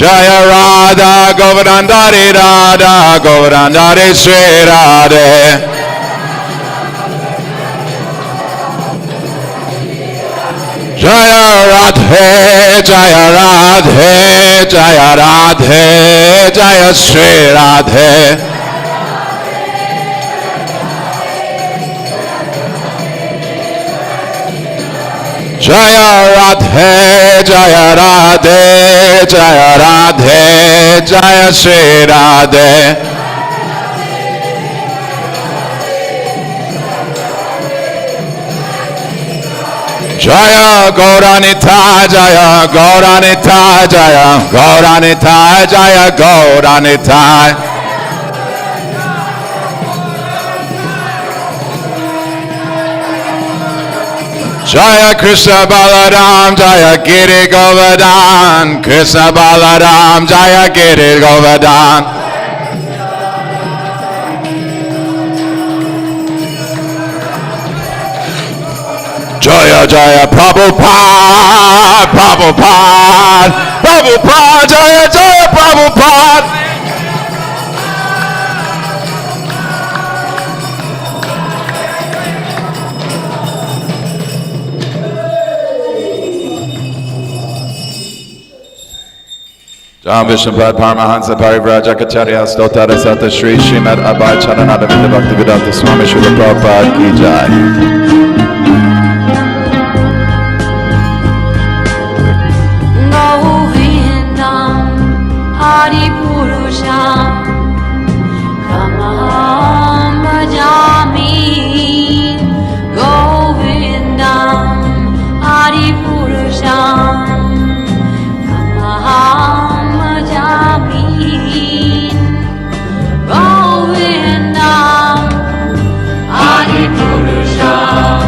Jaya Radha Govardhana Radha Govardhana Sri Radhe. Jaya Radhe Jaya Radhe Jaya Radhe Jaya Sri Radhe. Jaya Radhe Jaya Radhe Jaya Radhe Jaya Sri Radhe. Jaya Gauranita Jaya Gauranita Jaya Gauranita Jaya Gauranita. Jaya Krishna Balaram Jaya Giri Govardhana. Krishna Balaram Jaya Giri Govardhana. Jaya Jaya Prabhupada Prabhupada Prabhupada Jaya Jaya Prabhupada. Jam Vishnupad Paramahansa Parivraja Kacharya Stotara Sata Shri Srimad Abhay Charanada Vinda Bhakti Vedanta Swami Srila Prabhupada Ki Jai. Govindam Hari Purusham Tamaham Bhajami. Govindam Hari Purusham Tamaham Bhajami. Govindam Hari Purusham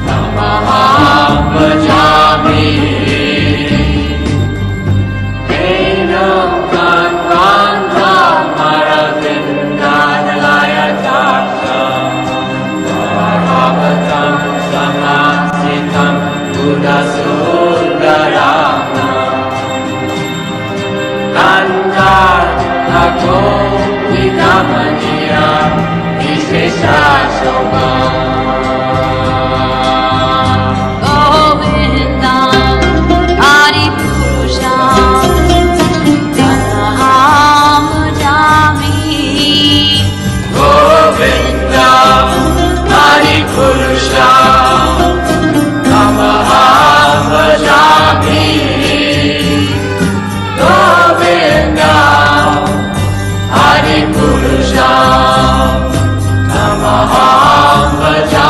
Tamaham Bhajami. Hari Purusham Tamaham Bhajami.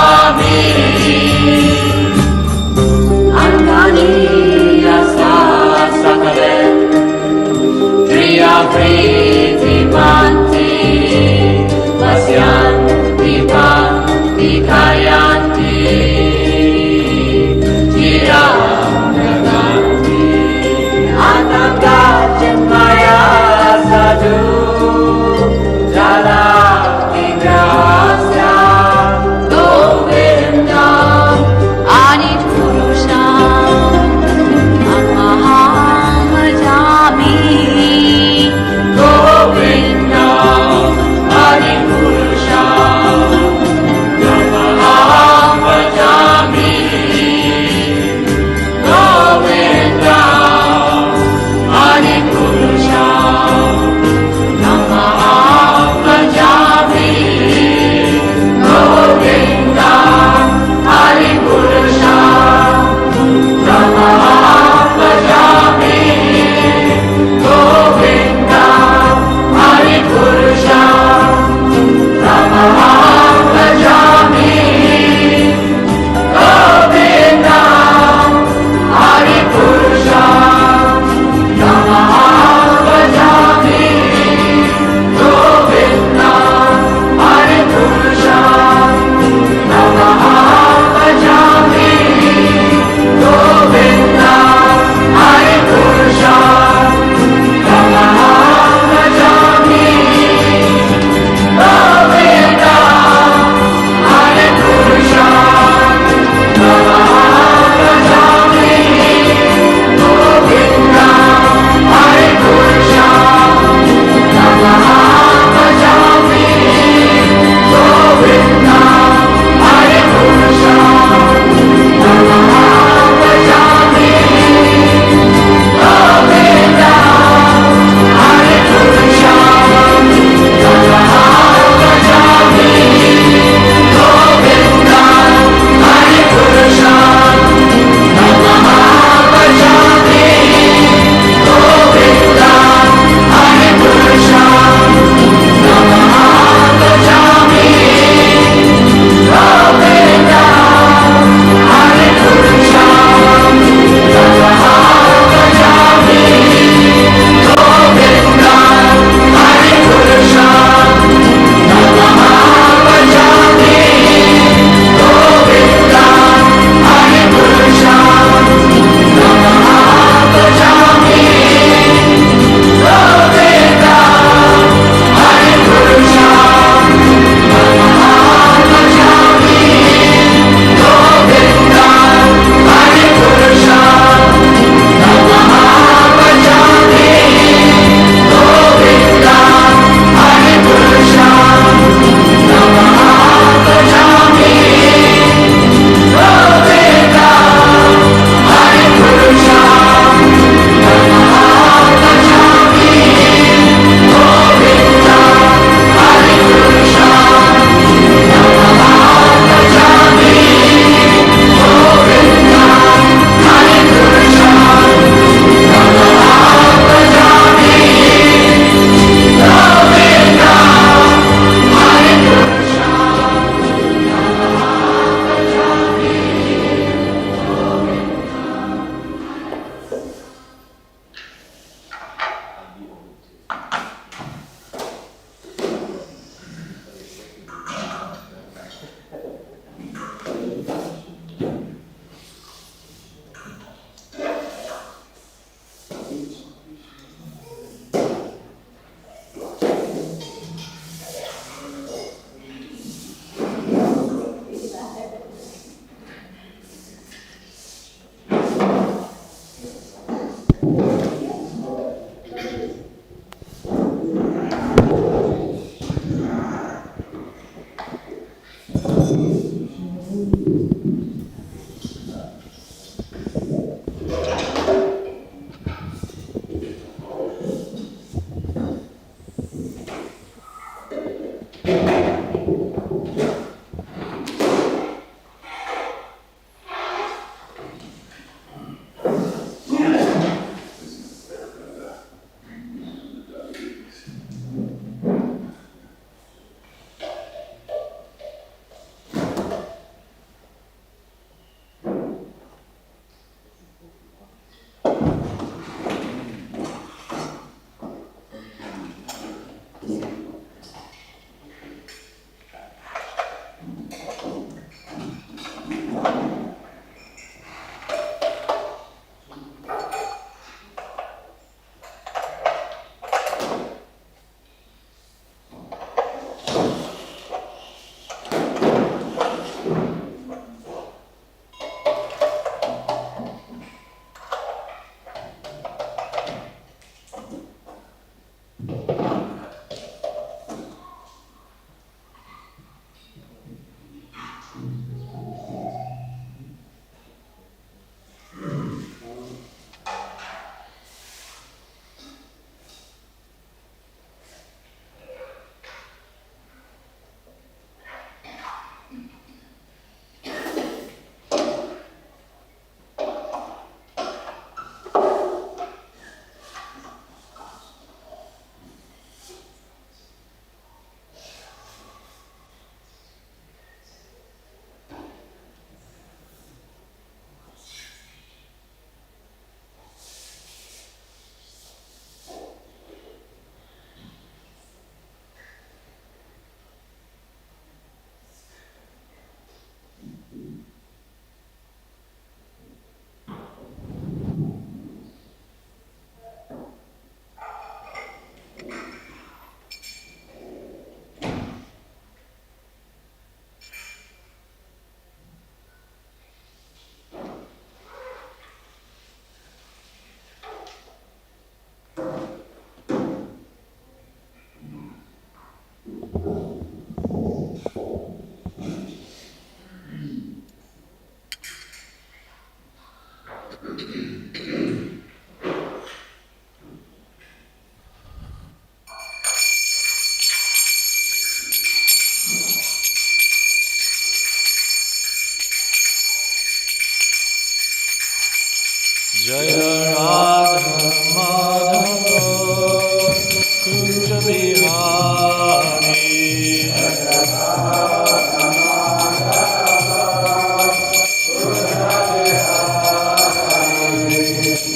Kunja Bihari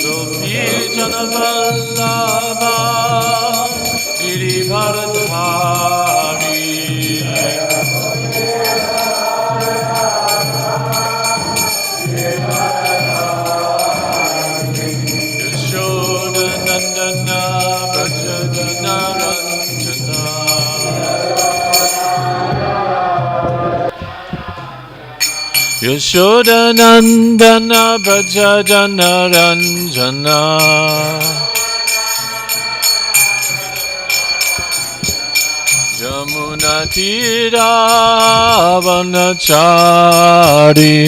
Gopi Jana Vallabha Girivardhari Yashoda Nandana Brajadana Ranjana Yashoda Nandana Brajadana Ranjana Jamuna Tira Vanachari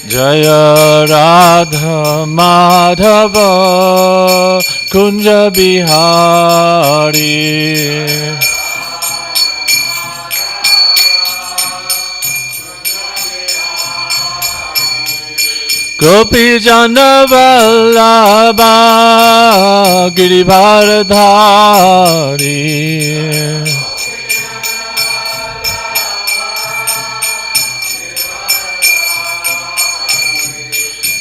Jaya Radha Madhava Kunja Bihari Gopi Jana Vallabha Girivardhari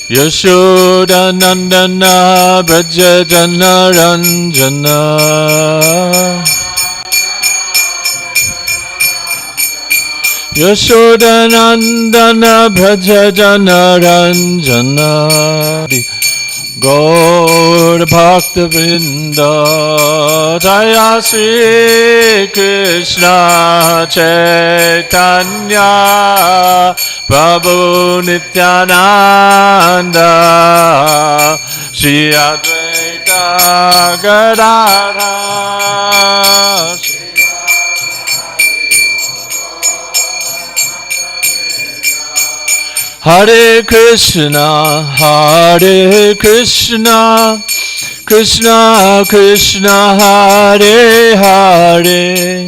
Yashoda Nandana Brajadana Ranjana Yashoda Nandana Brajadana Ranjana Gaura Bhakta Vrinda Jaya Sri Krishna Chaitanya Prabhu Nityananda Shri Advaita Gadadhara Hare Krishna, Hare Krishna, Krishna Krishna, Hare Hare,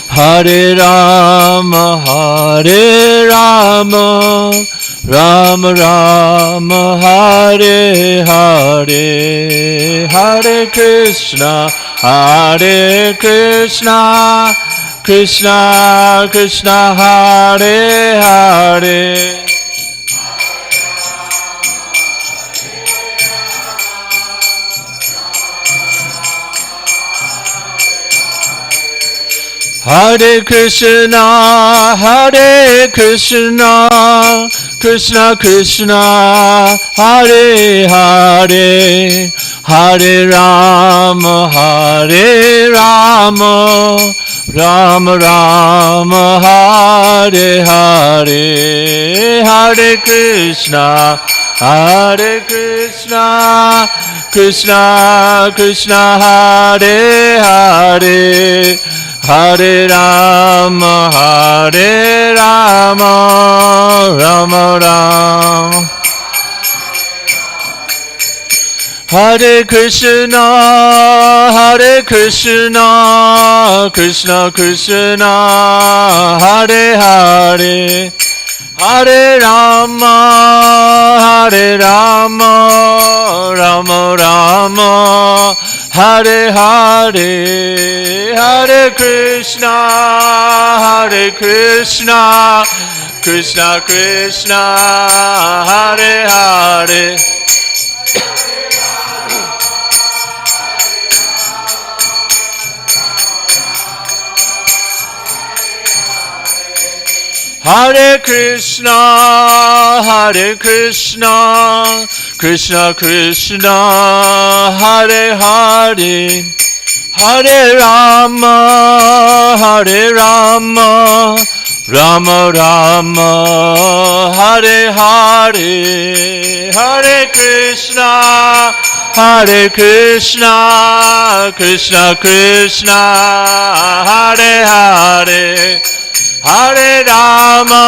Hare Rama, Hare Rama, Rama Rama, Hare Hare, Hare Krishna, Hare Krishna, Krishna Krishna, Hare Hare. Hare Krishna, Hare Krishna, Krishna Krishna, Hare Hare, Hare Rama, Hare Rama, Rama Rama, Hare Hare, Hare Krishna, Hare Krishna, Krishna Krishna, Hare Hare, Hare Rama, Hare Rama, Rama Rama. Hare Krishna, Hare Krishna, Krishna Krishna, Hare Hare, Hare Rama, Hare Rama, Rama Rama, Hare Hare, Hare Krishna, Hare Krishna, Krishna Krishna, Hare Hare. Hare Krishna, Hare Krishna, Krishna Krishna, Hare Hare, Hare Rama, Hare Rama, Rama Rama, Hare Hare, Hare Krishna, Hare Krishna, Krishna Krishna, Hare Hare, Hare Rama,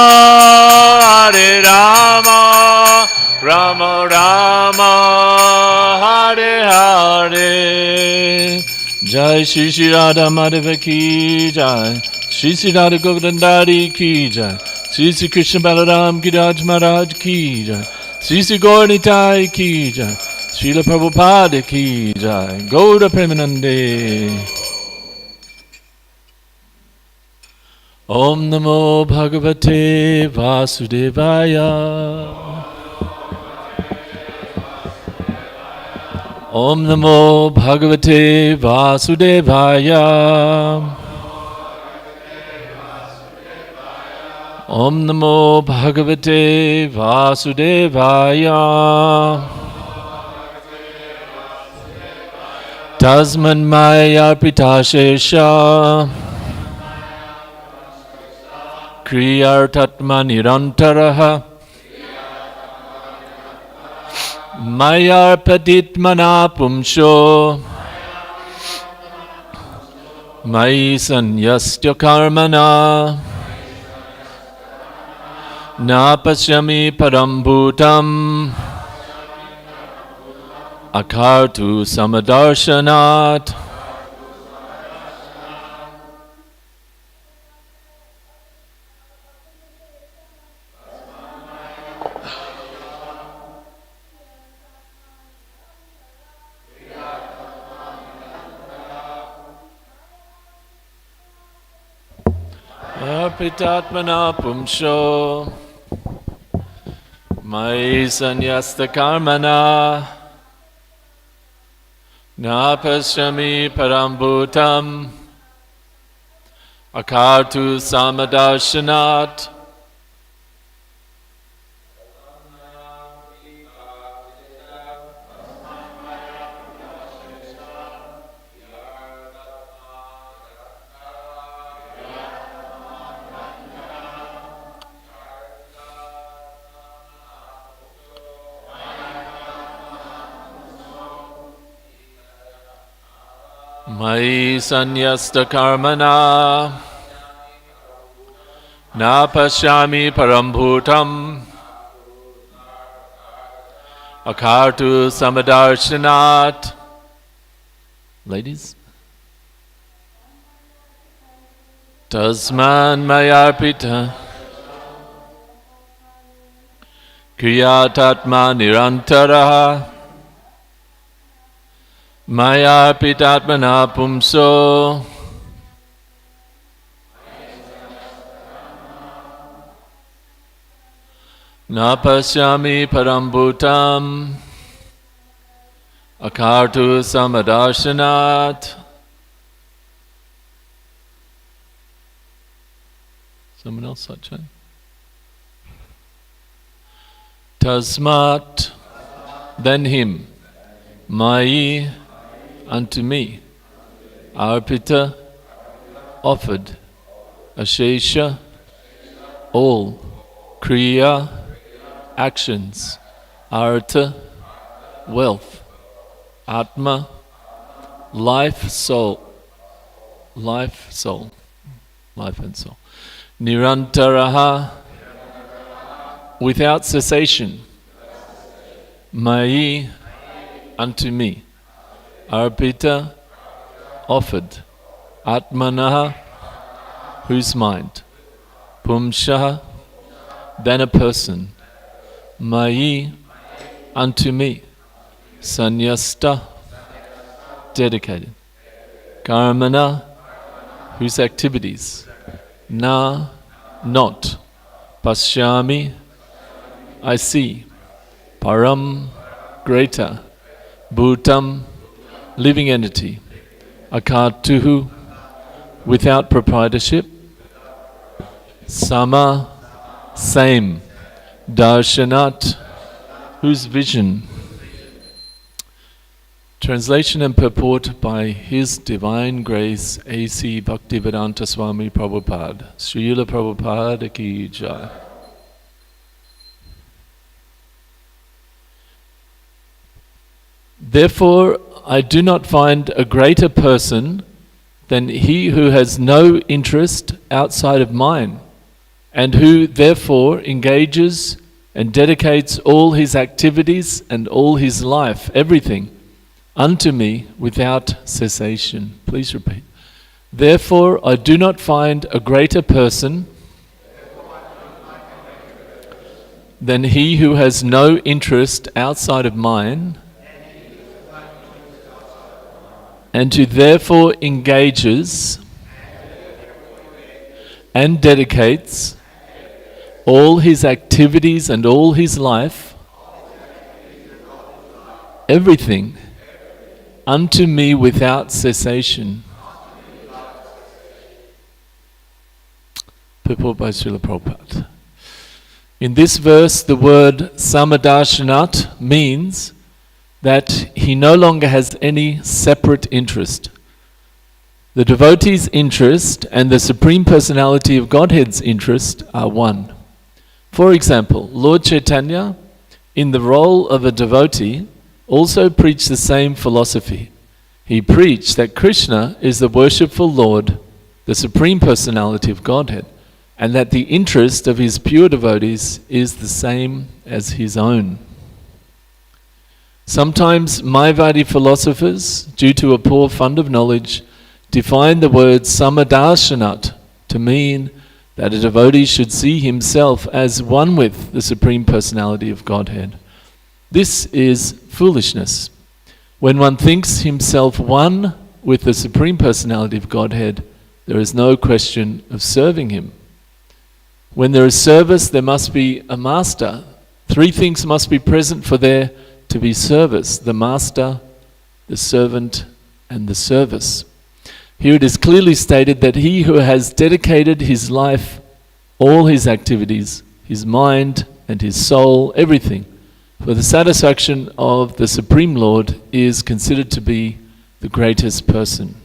Hare Rama, Rama Rama, Hare Hare. Jai Shri Shri Radha Madhava Ki Jai, Shri Shri Radha Govardhana Ki Jai, Shri Shri Krishna Balaram Ki Raj Maharaj Ki Jai, Sri Sri Gaura Nitai ki jai. Srila Prabhupada ki jai. Gaura Premanande. Om Namo Bhagavate Vasudevaya. Om Namo Bhagavate Vasudevaya. Om Namo Bhagavate Vasudevaya. Tasman Maya Pitashesha Kriyartatma Nirantaraha Maya Paditmana Pumsho Mai Sanyastya Karmana Napashyami Parambhutam Akartu Samadarshanat. Arpitatmana Pumsho Mai Sanyasta Karmana Napashyami Parambhutam Akartu Samadarshanat. Mai Sanyasta Karmana Napashyami Parambhutam Akartu Samadarshanat. Ladies. Tasman Mayarpita Kriyatatma Nirantaraha Maya Pitatmana Pumso Napasyami Parambhutam Akartu Samadarshanat. Someone else, Sachin? Tasmat, then him, Mai, unto me, Arpita, offered, Ashesha, all, Kriya, actions, Artha, wealth, Atma, life, soul, life, soul, life and soul, Nirantaraha, without cessation, Mai, unto me, Arpita, offered, Atmanaha, whose mind, Pumshaha, then a person, Mai, unto me, Sanyasta, dedicated, Karmana, whose activities, Na, not, Pashyami, I see, Param, greater, Bhutam, living entity, Akatuhu, without proprietorship, Sama, same, Darshanat, whose vision. Translation and purport by His Divine Grace A.C. Bhaktivedanta Swami Prabhupada. Srila Prabhupada ki jai. Therefore, I do not find a greater person than he who has no interest outside of mine, and who therefore engages and dedicates all his activities and all his life, everything, unto me without cessation. Please repeat. Therefore, I do not find a greater person than he who has no interest outside of mine, and who therefore engages and dedicates all his activities and all his life, everything, unto me without cessation. Purport by Srila Prabhupada. In this verse, the word samadarsanat means that he no longer has any separate interest. The devotee's interest and the Supreme Personality of Godhead's interest are one. For example, Lord Chaitanya, in the role of a devotee, also preached the same philosophy. He preached that Krishna is the worshipful Lord, the Supreme Personality of Godhead, and that the interest of his pure devotees is the same as his own. Sometimes Mayavadi philosophers, due to a poor fund of knowledge, define the word samadarsanat to mean that a devotee should see himself as one with the Supreme Personality of Godhead. This is foolishness. When one thinks himself one with the Supreme Personality of Godhead, there is no question of serving him. When there is service, there must be a master. Three things must be present for there to be service: the master, the servant, and the service. Here it is clearly stated that he who has dedicated his life, all his activities, his mind and his soul, everything, for the satisfaction of the Supreme Lord is considered to be the greatest person.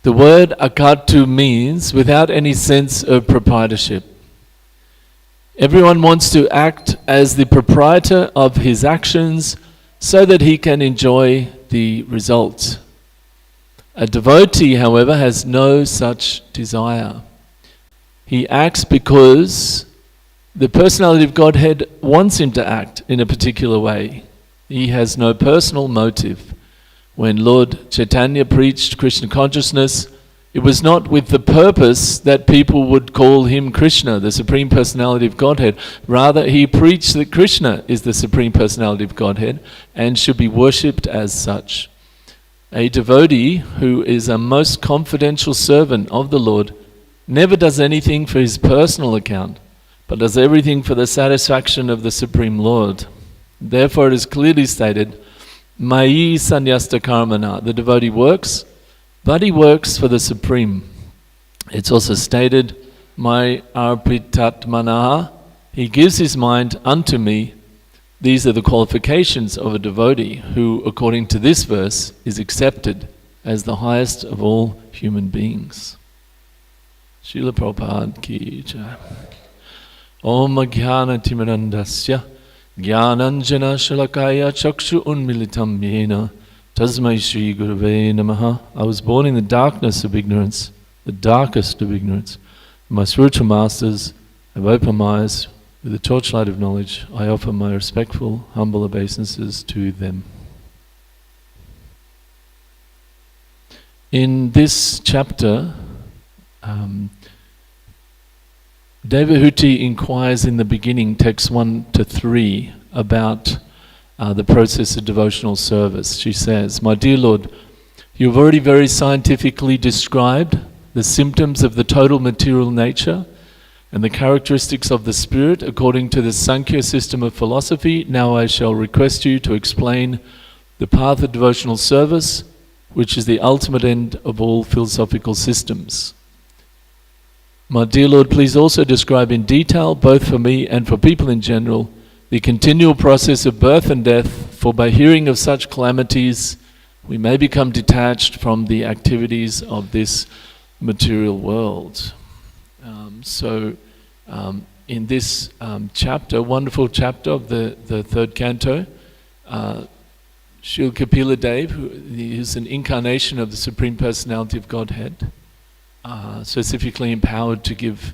The word akatu means without any sense of proprietorship. Everyone wants to act as the proprietor of his actions so that he can enjoy the results. A devotee, however, has no such desire. He acts because the personality of Godhead wants him to act in a particular way. He has no personal motive. When Lord Chaitanya preached Krishna consciousness, it was not with the purpose that people would call him Krishna, the Supreme Personality of Godhead. Rather, he preached that Krishna is the Supreme Personality of Godhead and should be worshipped as such. A devotee who is a most confidential servant of the Lord never does anything for his personal account, but does everything for the satisfaction of the Supreme Lord. Therefore it is clearly stated, Mayi sanyasta karmana, the devotee works, but he works for the Supreme. It's also stated, Mai arpitat manaha, he gives his mind unto me. These are the qualifications of a devotee who, according to this verse, is accepted as the highest of all human beings. Srila Prabhupada ki jai. Om Jnana Timirandasya Jnananjana Shalakaya Chakshu Unmilitam Yena Tasmai Shri Gurave Namaha. I was born in the darkness of ignorance, the darkest of ignorance. My spiritual masters have opened my eyes with the torchlight of knowledge. I offer my respectful, humble obeisances to them. In this chapter, Devahuti inquires in the beginning, texts 1 to 3, about the process of devotional service. She says, My dear Lord, you have already very scientifically described the symptoms of the total material nature and the characteristics of the spirit according to the Sankhya system of philosophy. Now I shall request you to explain the path of devotional service, which is the ultimate end of all philosophical systems. My dear Lord, please also describe in detail, both for me and for people in general, the continual process of birth and death, for by hearing of such calamities, we may become detached from the activities of this material world. In this chapter, wonderful chapter of the third canto, Srila Kapila Dev, who is an incarnation of the Supreme Personality of Godhead, specifically empowered to give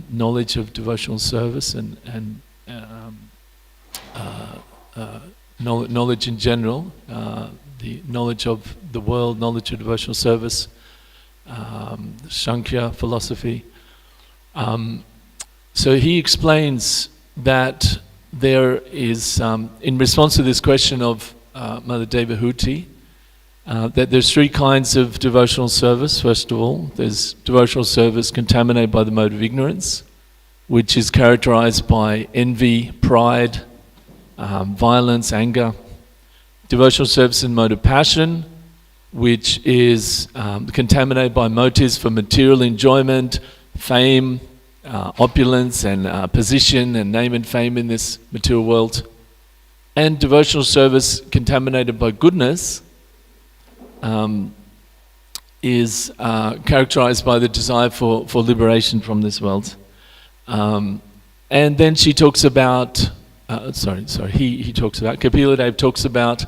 knowledge of devotional service and knowledge in general, the knowledge of the world, knowledge of devotional service, Sankhya philosophy. So he explains that there is, in response to this question of Mother Devahuti, that there's three kinds of devotional service. First of all, there's devotional service contaminated by the mode of ignorance, which is characterized by envy, pride, violence, anger. Devotional service in the mode of passion, which is contaminated by motives for material enjoyment, fame, opulence, and position, and name and fame in this material world. And devotional service contaminated by goodness is characterized by the desire for liberation from this world. And then she talks about, he talks about, Kapila Dev talks about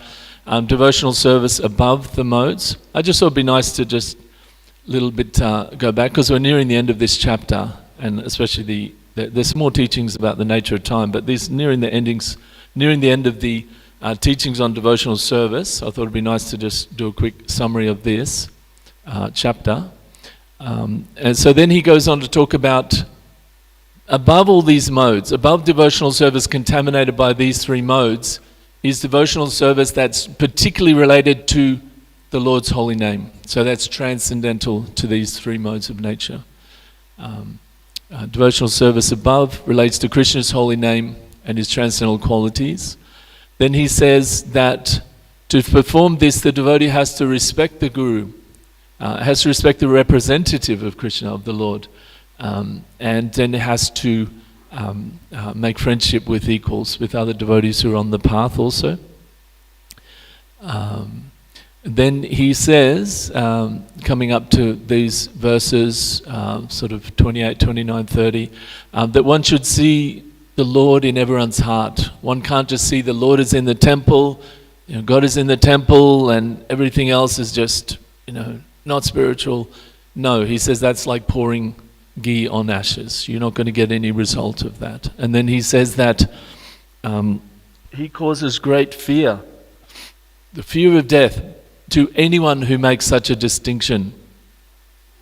devotional service above the modes. I just thought it'd be nice to just a little bit go back, because we're nearing the end of this chapter, and especially there's more teachings about the nature of time, but these nearing the end of the teachings on devotional service. I thought it'd be nice to just do a quick summary of this chapter. And so then he goes on to talk about above all these modes, above devotional service contaminated by these three modes, is devotional service that's particularly related to the Lord's holy name. So that's transcendental to these three modes of nature. Devotional service above relates to Krishna's holy name and his transcendental qualities. Then he says that to perform this, the devotee has to respect the Guru, has to respect the representative of Krishna, of the Lord, and then it has to make friendship with equals, with other devotees who are on the path also. Then he says, coming up to these verses, sort of 28, 29, 30, that one should see the Lord in everyone's heart. One can't just see the Lord is in the temple, God is in the temple, and everything else is just, not spiritual. No, he says that's like pouring ghee on ashes. You're not going to get any result of that. And then he says that he causes great fear, the fear of death, to anyone who makes such a distinction,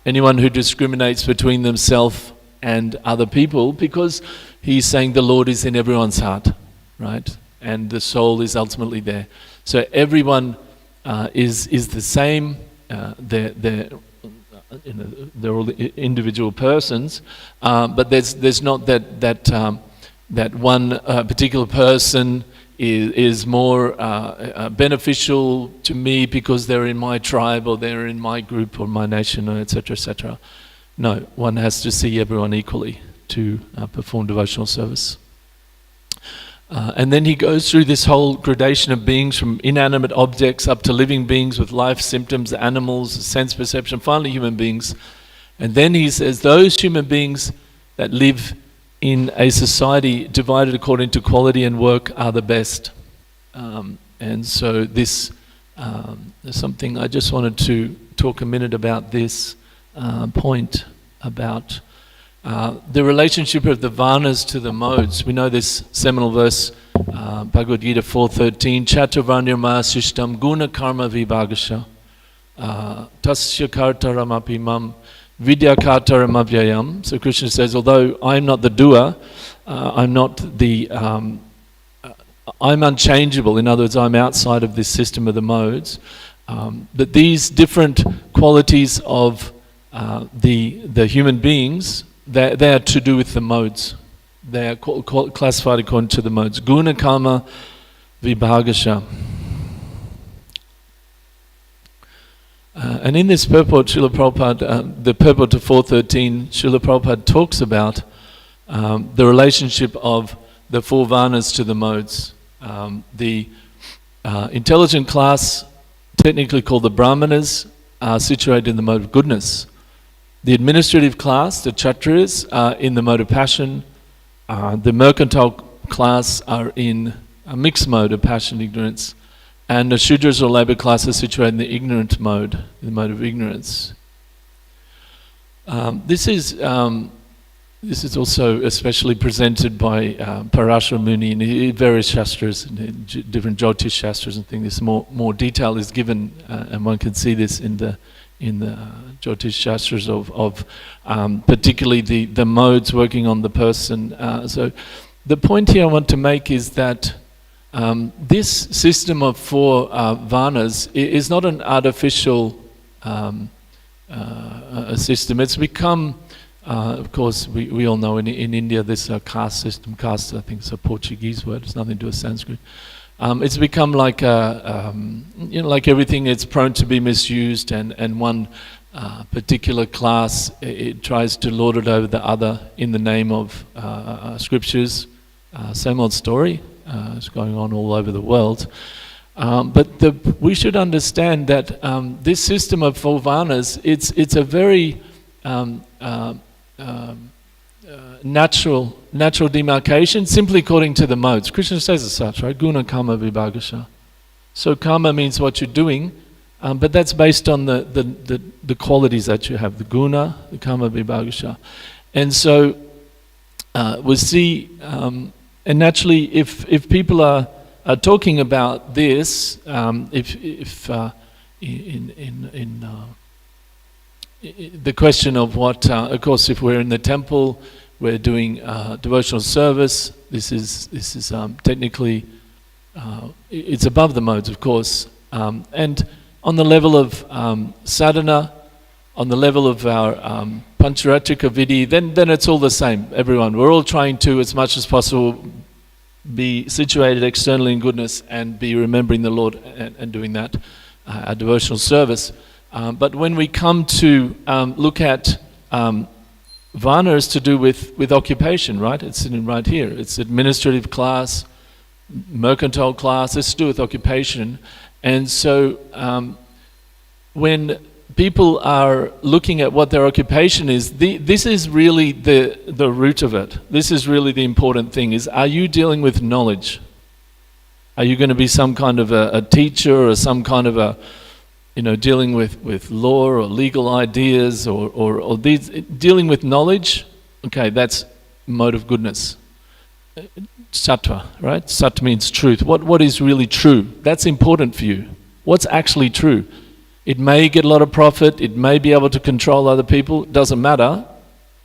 anyone who discriminates between themselves and other people, because he's saying the Lord is in everyone's heart, right? And the soul is ultimately there. So everyone is the same. They're all individual persons, but there's not that one particular person is more beneficial to me because they're in my tribe or they're in my group or my nation, or etc., etc. No, one has to see everyone equally to perform devotional service. And then he goes through this whole gradation of beings, from inanimate objects up to living beings with life symptoms, animals, sense perception, finally human beings. And then he says those human beings that live in a society divided according to quality and work are the best. And so this is something I just wanted to talk a minute about, this point about the relationship of the varnas to the modes. We know this seminal verse, Bhagavad Gita 4.13, Chaturvanyama Sishtam Guna Karma Vibhagasha Tasya Kartaram Mam Vidya Kartaram Avyayam. So Krishna says, although I'm not the doer, I'm unchangeable. In other words, I'm outside of this system of the modes. But these different qualities of the human beings, they are to do with the modes. They are classified according to the modes. Guna Karma Vibhagasha. And in this purport, Srila Prabhupada, the purport to 413, Srila Prabhupada talks about the relationship of the four varnas to the modes. The intelligent class, technically called the Brahmanas, are situated in the mode of goodness. The administrative class, the Kshatriyas, are in the mode of passion. The mercantile class are in a mixed mode of passion and ignorance. And the Shudras or labor class are situated in the ignorant mode, in the mode of ignorance. This is also especially presented by Parashara Muni in various shastras, different Jyotish shastras and things. This more detail is given, and one can see this in the Jyotish Shastras of particularly the modes working on the person. So the point here I want to make is that this system of 4 varnas is not an artificial system. It's become, of course, we all know in India this caste system. Caste, I think, is a Portuguese word. It's nothing to do with Sanskrit. It's become like like everything. It's prone to be misused, and one particular class it tries to lord it over the other in the name of scriptures. Same old story. It's going on all over the world. But we should understand that this system of 4 varnas, it's a very natural demarcation, simply according to the modes. Krishna says as such, right? Guna karma vibhagasha. So karma means what you're doing, but that's based on the qualities that you have, the guna, the karma vibhagasha. And so we see, and naturally, if people are talking about this, the question of what, of course, if we're in the temple, we're doing devotional service. This is technically it's above the modes, of course, and on the level of sadhana, on the level of our pancharatrika vidhi, then it's all the same. Everyone, we're all trying to, as much as possible, be situated externally in goodness and be remembering the Lord and doing that, our devotional service. But when we come to look at Varna, is to do with occupation, right? It's sitting right here. It's administrative class, mercantile class. It's to do with occupation. And so when people are looking at what their occupation is, this is really the root of it. This is really the important thing, is are you dealing with knowledge? Are you going to be some kind of a teacher or some kind of a, dealing with law or legal ideas or these, dealing with knowledge? Okay, that's mode of goodness. Sattva, right? Sat means truth. What is really true? That's important for you. What's actually true? It may get a lot of profit, it may be able to control other people, it doesn't matter.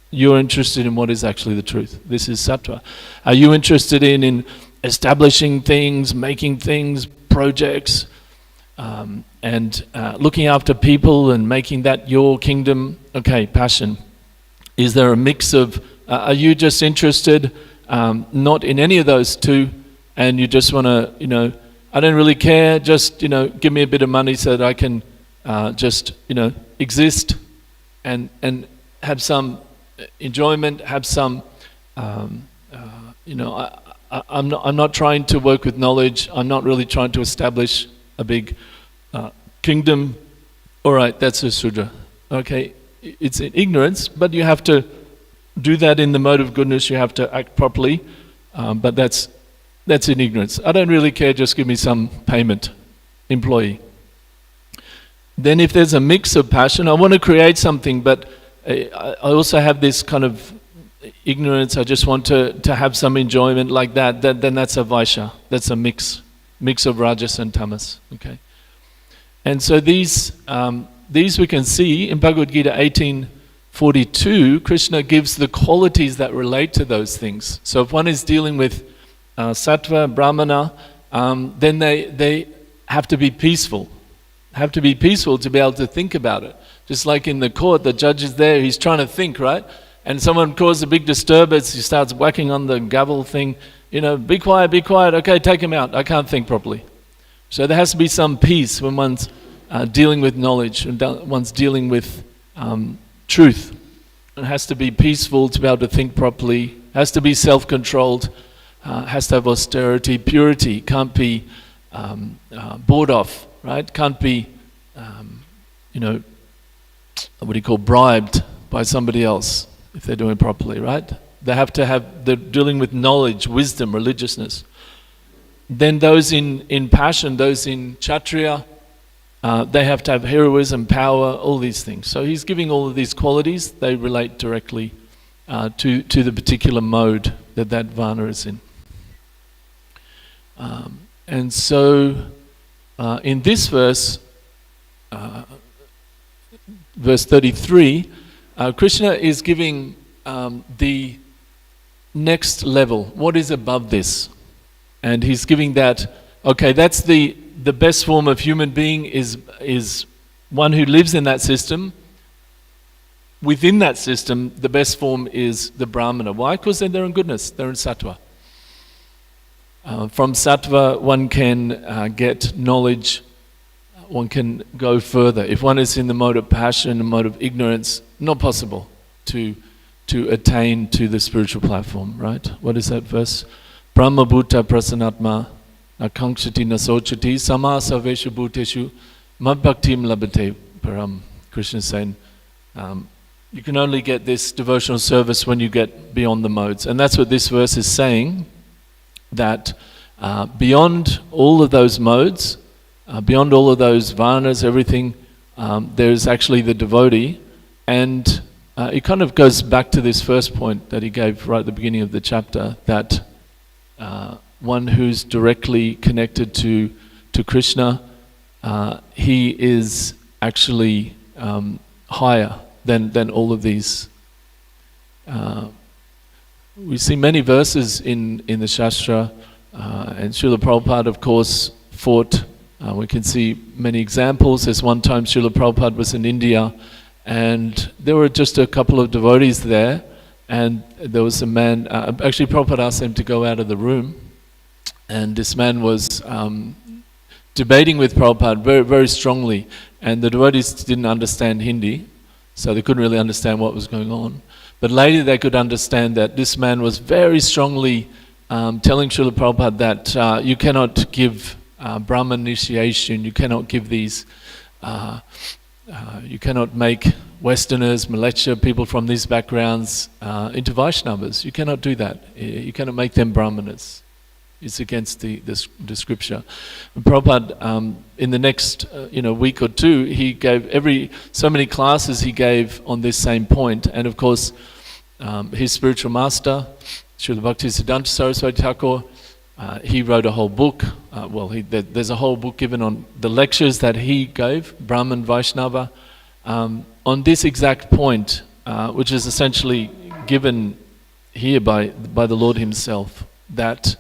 You're interested in what is actually the truth. This is sattva. Are you interested in establishing things, making things, projects, and looking after people and making that your kingdom? Okay, passion. Is there a mix of, are you just interested not in any of those two, and you just want to, I don't really care, just, give me a bit of money so that I can just exist and have some enjoyment, have some I'm not trying to work with knowledge. I'm not really trying to establish a big kingdom. All right, that's a Sudra. Okay, it's in ignorance, but you have to do that in the mode of goodness. You have to act properly, but that's in ignorance. I don't really care, just give me some payment, employee. Then if there's a mix of passion, I want to create something, but I also have this kind of ignorance, I just want to have some enjoyment like that, then that's a Vaishya. That's a mix of Rajas and Tamas. Okay. And so these we can see in Bhagavad Gita 18:42, Krishna gives the qualities that relate to those things. So if one is dealing with sattva, brahmana, then they have to be peaceful. Have to be peaceful to be able to think about it. Just like in the court, the judge is there, he's trying to think, right? And someone causes a big disturbance, he starts whacking on the gavel thing, be quiet, okay, take him out, I can't think properly. So there has to be some peace when one's dealing with knowledge, and one's dealing with truth. It has to be peaceful to be able to think properly, has to be self-controlled, has to have austerity, purity, can't be bought off, right? Can't be, bribed by somebody else if they're doing it properly, right? They're dealing with knowledge, wisdom, religiousness. Then those in passion, those in kshatriya, they have to have heroism, power, all these things. So he's giving all of these qualities, they relate directly to the particular mode that Varna is in. And so in this verse, verse 33, Krishna is giving the next level. What is above this? And he's giving that, okay, that's the best form of human being is one who lives in that system. Within that system, the best form is the Brahmana. Why? Because they're in goodness, they're in sattva. From sattva, one can get knowledge, one can go further. If one is in the mode of passion, the mode of ignorance, not possible to attain to the spiritual platform, right? What is that verse? Brahma bhuta prasanatma akankshati nasochati sama saveshu bhuteshu mabhaktim labhate param. Krishna is saying, you can only get this devotional service when you get beyond the modes. And that's what this verse is saying, that beyond all of those modes, beyond all of those varnas, everything, there's actually the devotee. And it kind of goes back to this first point that he gave right at the beginning of the chapter, that one who's directly connected to Krishna, he is actually higher than all of these. We see many verses in the Shastra, and Srila Prabhupada, of course, fought. We can see many examples. There's one time Srila Prabhupada was in India, and there were just a couple of devotees there, and there was a man, actually Prabhupada asked him to go out of the room, and this man was debating with Prabhupada very, very strongly, and the devotees didn't understand Hindi, so they couldn't really understand what was going on. But later they could understand that this man was very strongly telling Srila Prabhupada that you cannot give Brahman initiation, you cannot give these, you cannot make Westerners, Malaysia, people from these backgrounds into Vaishnavas. You cannot do that. You cannot make them Brahmanas. It's against the scripture. And Prabhupada, in the next week or two, he gave so many classes he gave on this same point. And of course, his spiritual master, Srila Bhaktisiddhanta Saraswati Thakur, he wrote a whole book. There's a whole book given on the lectures that he gave, Brahman Vaishnava, on this exact point, which is essentially given here by the Lord himself, that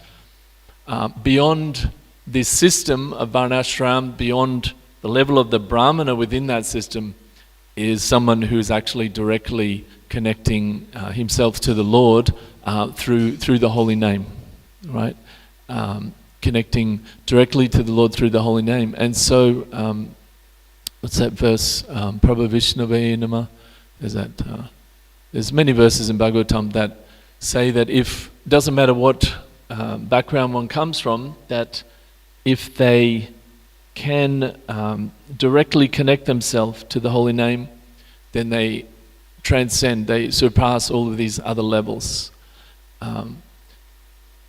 beyond this system of Varnashram, beyond the level of the Brahmana within that system, is someone who's actually directly connecting himself to the Lord through the holy name, right? Connecting directly to the Lord through the holy name. And so, what's that verse? Prabha Vishnave Nama. There's many verses in Bhagavatam that say that if, doesn't matter what background one comes from, that if they can directly connect themselves to the holy name, then they transcend, they surpass all of these other levels.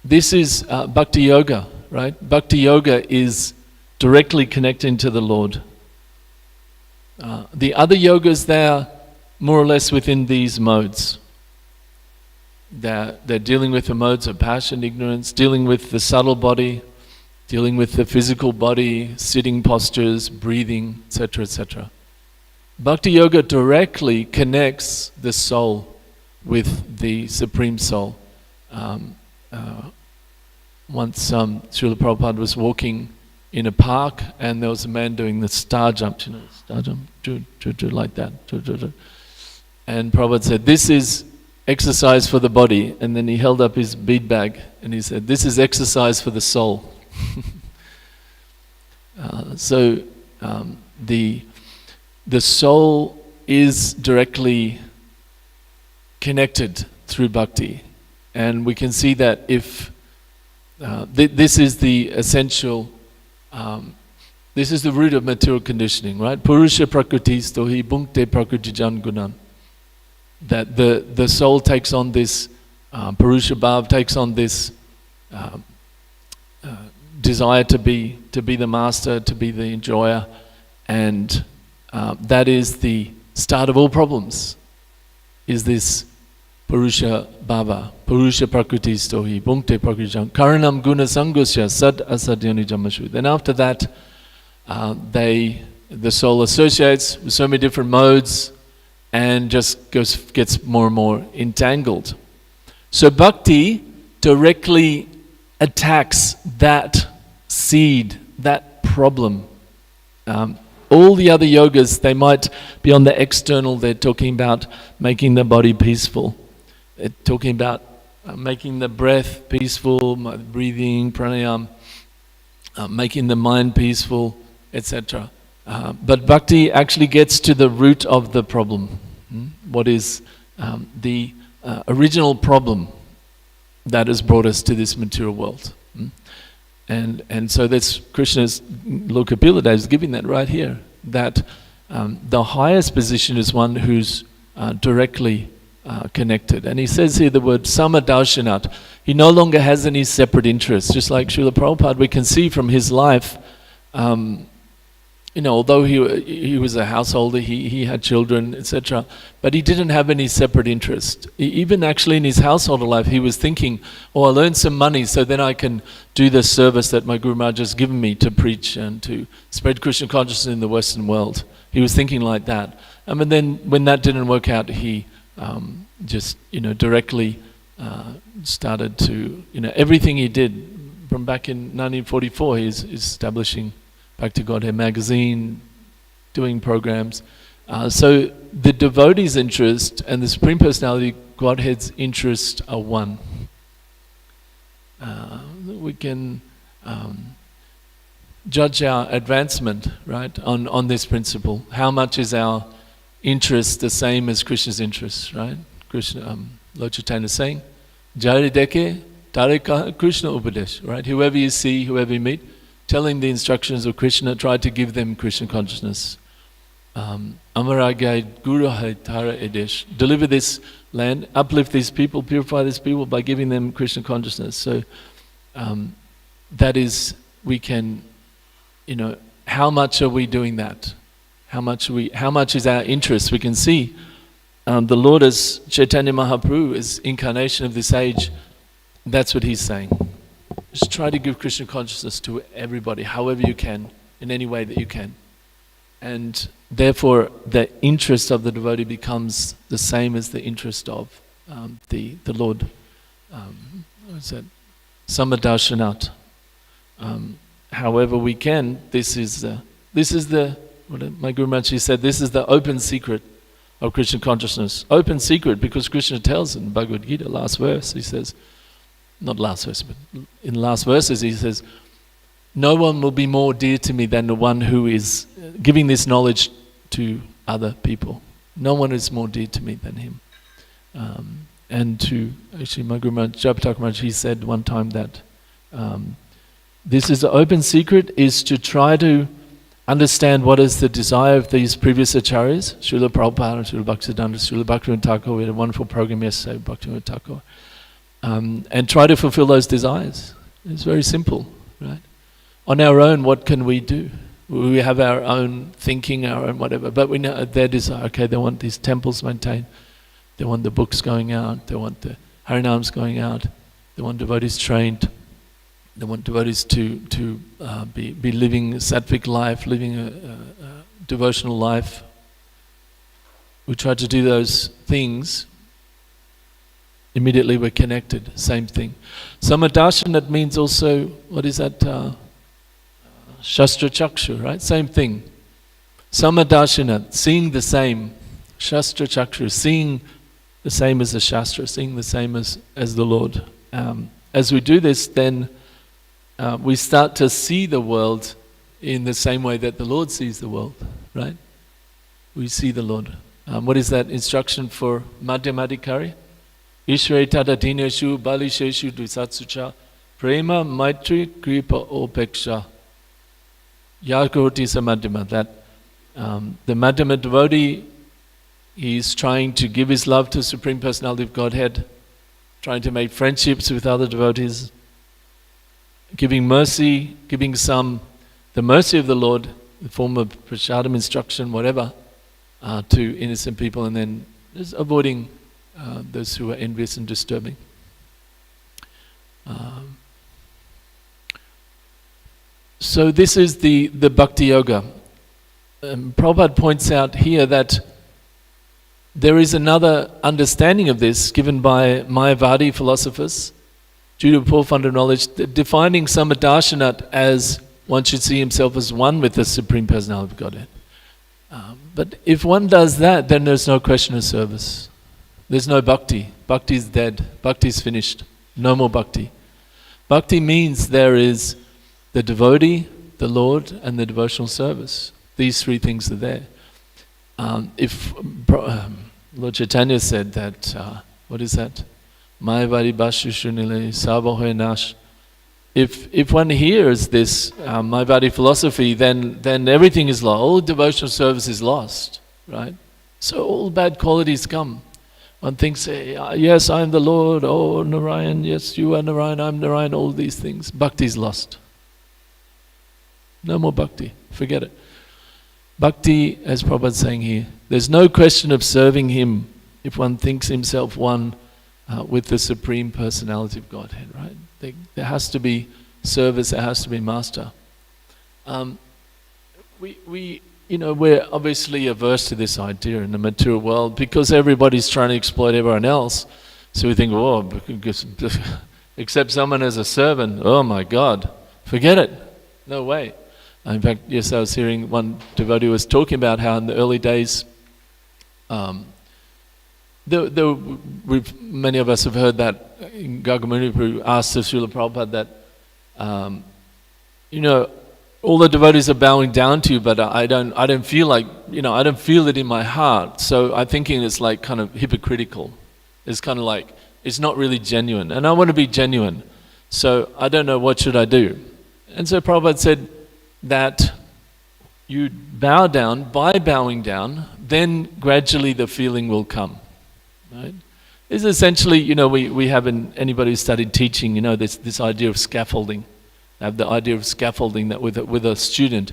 This is Bhakti Yoga, right? Bhakti Yoga is directly connecting to the Lord. The other yogas, they're more or less within these modes. They're dealing with the modes of passion, ignorance, dealing with the subtle body, dealing with the physical body, sitting postures, breathing, etc., etc. Bhakti Yoga directly connects the soul with the Supreme Soul. Once Srila Prabhupada was walking in a park, and there was a man doing the star jump, star jump, like that. And Prabhupada said, "This is exercise for the body." And then he held up his bead bag and he said, "This is exercise for the soul." So the soul is directly connected through bhakti, and we can see that if this is the essential, this is the root of material conditioning, right? Purusha prakriti stohi bhunkte prakriti jan gunan. That the soul takes on this Purusha Bhav, takes on this desire to be the master, to be the enjoyer, and that is the start of all problems, is this Purusha Bhava, Purusha Prakriti Stohi, Bhunkte Prakriti Jam, Karanam Guna Sangusya, Sad Asadyani Jamashu. Then after that, they the soul associates with so many different modes and just gets more and more entangled. So bhakti directly attacks that seed, that problem. All the other yogas, they might be on the external, they're talking about making the body peaceful. They're talking about making the breath peaceful, breathing, pranayama, making the mind peaceful, etc. But bhakti actually gets to the root of the problem. What is the original problem that has brought us to this material world? And so that's Krishna's Lord Kapila is giving that right here, that the highest position is one who's directly connected. And he says here the word samadarshanat. He no longer has any separate interests. Just like Srila Prabhupada, we can see from his life, although he was a householder, he had children, etc., but he didn't have any separate interest. Even actually in his householder life, he was thinking, I'll earn some money so then I can do the service that my Guru Maharaj has given me to preach and to spread Krishna consciousness in the Western world. He was thinking like that. And then when that didn't work out, he directly started to, everything he did from back in 1944, he's establishing Bhakti Godhead magazine, doing programs. So the devotee's interest and the Supreme Personality Godhead's interest are one. We can judge our advancement, right, on this principle. How much is our interest the same as Krishna's interest, right? Krishna, Lord Chaitanya is saying, Jari deke, tare Krishna upadesh, right? Whoever you see, whoever you meet, telling the instructions of Krishna, try to give them Krishna consciousness. Amaragya Guru Hai Tara Edesh. Deliver this land, uplift these people, purify these people by giving them Krishna consciousness. So that is, we can, how much are we doing that? How much is our interest? We can see the Lord as Chaitanya Mahaprabhu is incarnation of this age. That's what he's saying. Just try to give Krishna consciousness to everybody, however you can, in any way that you can. And therefore, the interest of the devotee becomes the same as the interest of the Lord. What is that? Samadarshanat. However we can, this is the what my Guru Maharaj said, this is the open secret of Krishna consciousness. Open secret because Krishna tells in Bhagavad Gita, last verse, he says, not last verse, but in the last verses he says, no one will be more dear to me than the one who is giving this knowledge to other people. No one is more dear to me than him. And to, actually my Guru Maharaj, Jayapataka Maharaj, he said one time that this is the open secret, is to try to understand what is the desire of these previous acharyas, Srila Prabhupada, Srila Bhaktisiddhanta, Srila Bhaktivinoda Thakur. We had a wonderful program yesterday with Bhaktivinoda Thakur. And try to fulfill those desires. It's very simple, right? On our own, what can we do? We have our own thinking, our own whatever, but we know their desire. Okay, they want these temples maintained, they want the books going out, they want the harinams going out, they want devotees trained, they want devotees to be living a sattvic life, living a devotional life. We try to do those things. Immediately we're connected, same thing. Samadarshanat means also, what is that? Shastra Chakshu, right? Same thing. Samadarshanat, seeing the same. Shastra Chakshu, seeing the same as the Shastra, seeing the same as the Lord. As we do this, then we start to see the world in the same way that the Lord sees the world, right? We see the Lord. What is that instruction for Madhyamadikari? Ishre tadadineshu balisheshu dusatsucha prema maitri kripa opeksha yakurti samadhyama. That the Madhyama devotee, he's trying to give his love to Supreme Personality of Godhead, trying to make friendships with other devotees, giving mercy, giving the mercy of the Lord in the form of prasadam, instruction, whatever, to innocent people, and then just avoiding those who are envious and disturbing. So this is the Bhakti Yoga. Prabhupada points out here that there is another understanding of this given by Mayavadi philosophers, due to poor fundamental knowledge, defining Samadarshanat as one should see himself as one with the Supreme Personality of Godhead. But if one does that, then there's no question of service. There's no bhakti. Bhakti is dead. Bhakti is finished. No more bhakti. Bhakti means there is the devotee, the Lord, and the devotional service. These three things are there. If Lord Chaitanya said that, what is that? Mayavadi bashu shunile sabohe nash. If one hears this Mayavadi philosophy, then everything is lost. All devotional service is lost, right? So all bad qualities come. One thinks, yes, I am the Lord, oh Narayan, yes, you are Narayan, I'm Narayan, all these things. Bhakti is lost. No more bhakti, forget it. Bhakti, as Prabhupada is saying here, there's no question of serving him if one thinks himself one with the Supreme Personality of Godhead, right? There has to be service, there has to be master. We're obviously averse to this idea in the material world because everybody's trying to exploit everyone else. So we think, accept someone as a servant, oh my God, forget it, no way. In fact, yes, I was hearing one devotee was talking about how in the early days, many of us have heard that Gagamuni asked Srila Prabhupada that, all the devotees are bowing down to you, but I don't feel like, I don't feel it in my heart. So I'm thinking it's like kind of hypocritical. It's kind of like, it's not really genuine. And I want to be genuine. So I don't know, what should I do? And so Prabhupada said that you bow down, by bowing down, then gradually the feeling will come. Right? It's essentially, we have anybody who studied teaching, this idea of scaffolding. I have the idea of scaffolding that with a student,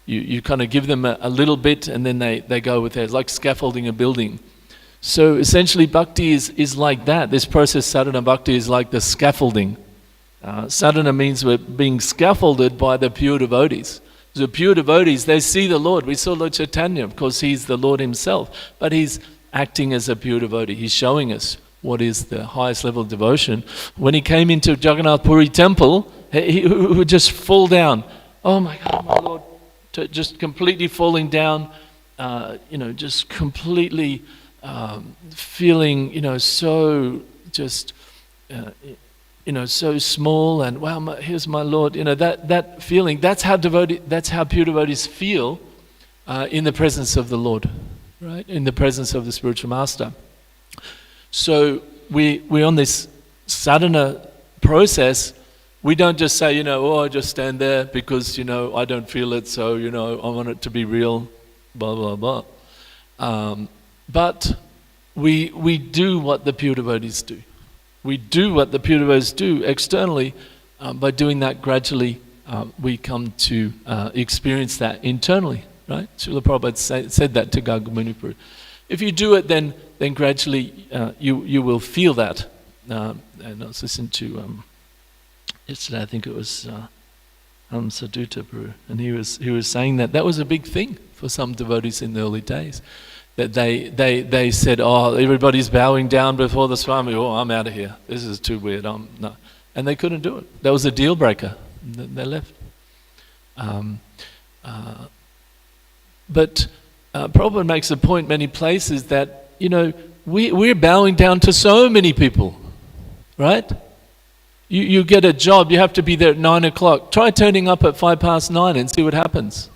you kind of give them a little bit and then they go with it. It's like scaffolding a building. So essentially bhakti is like that. This process, sadhana bhakti, is like the scaffolding. Sadhana means we're being scaffolded by the pure devotees. The pure devotees, they see the Lord. We saw Lord Chaitanya, of course he's the Lord himself, but he's acting as a pure devotee. He's showing us what is the highest level of devotion. When he came into Jagannath Puri temple, he would just fall down. Oh my God, my Lord. Just completely falling down, just completely feeling, so just, so small and wow, here's my Lord. That feeling, that's how pure devotees feel in the presence of the Lord, right? In the presence of the spiritual master. So we're on this sadhana process. We don't just say, I just stand there because, I don't feel it, so, I want it to be real, blah, blah, blah. But we do what the pure devotees do. We do what the pure devotees do externally. By doing that gradually, we come to experience that internally, right? Srila Prabhupada said that to Gagamuni. If you do it, then gradually you will feel that. And I was listening to yesterday, I think it was Sadhuta Prabhu, and he was saying that was a big thing for some devotees in the early days. That they said, oh, everybody's bowing down before the Swami. Oh, I'm out of here. This is too weird. No, and they couldn't do it. That was a deal breaker. They left. But Prabhupada makes a point many places that we're bowing down to so many people, right? You get a job. You have to be there at 9 o'clock. Try turning up at 9:05 and see what happens.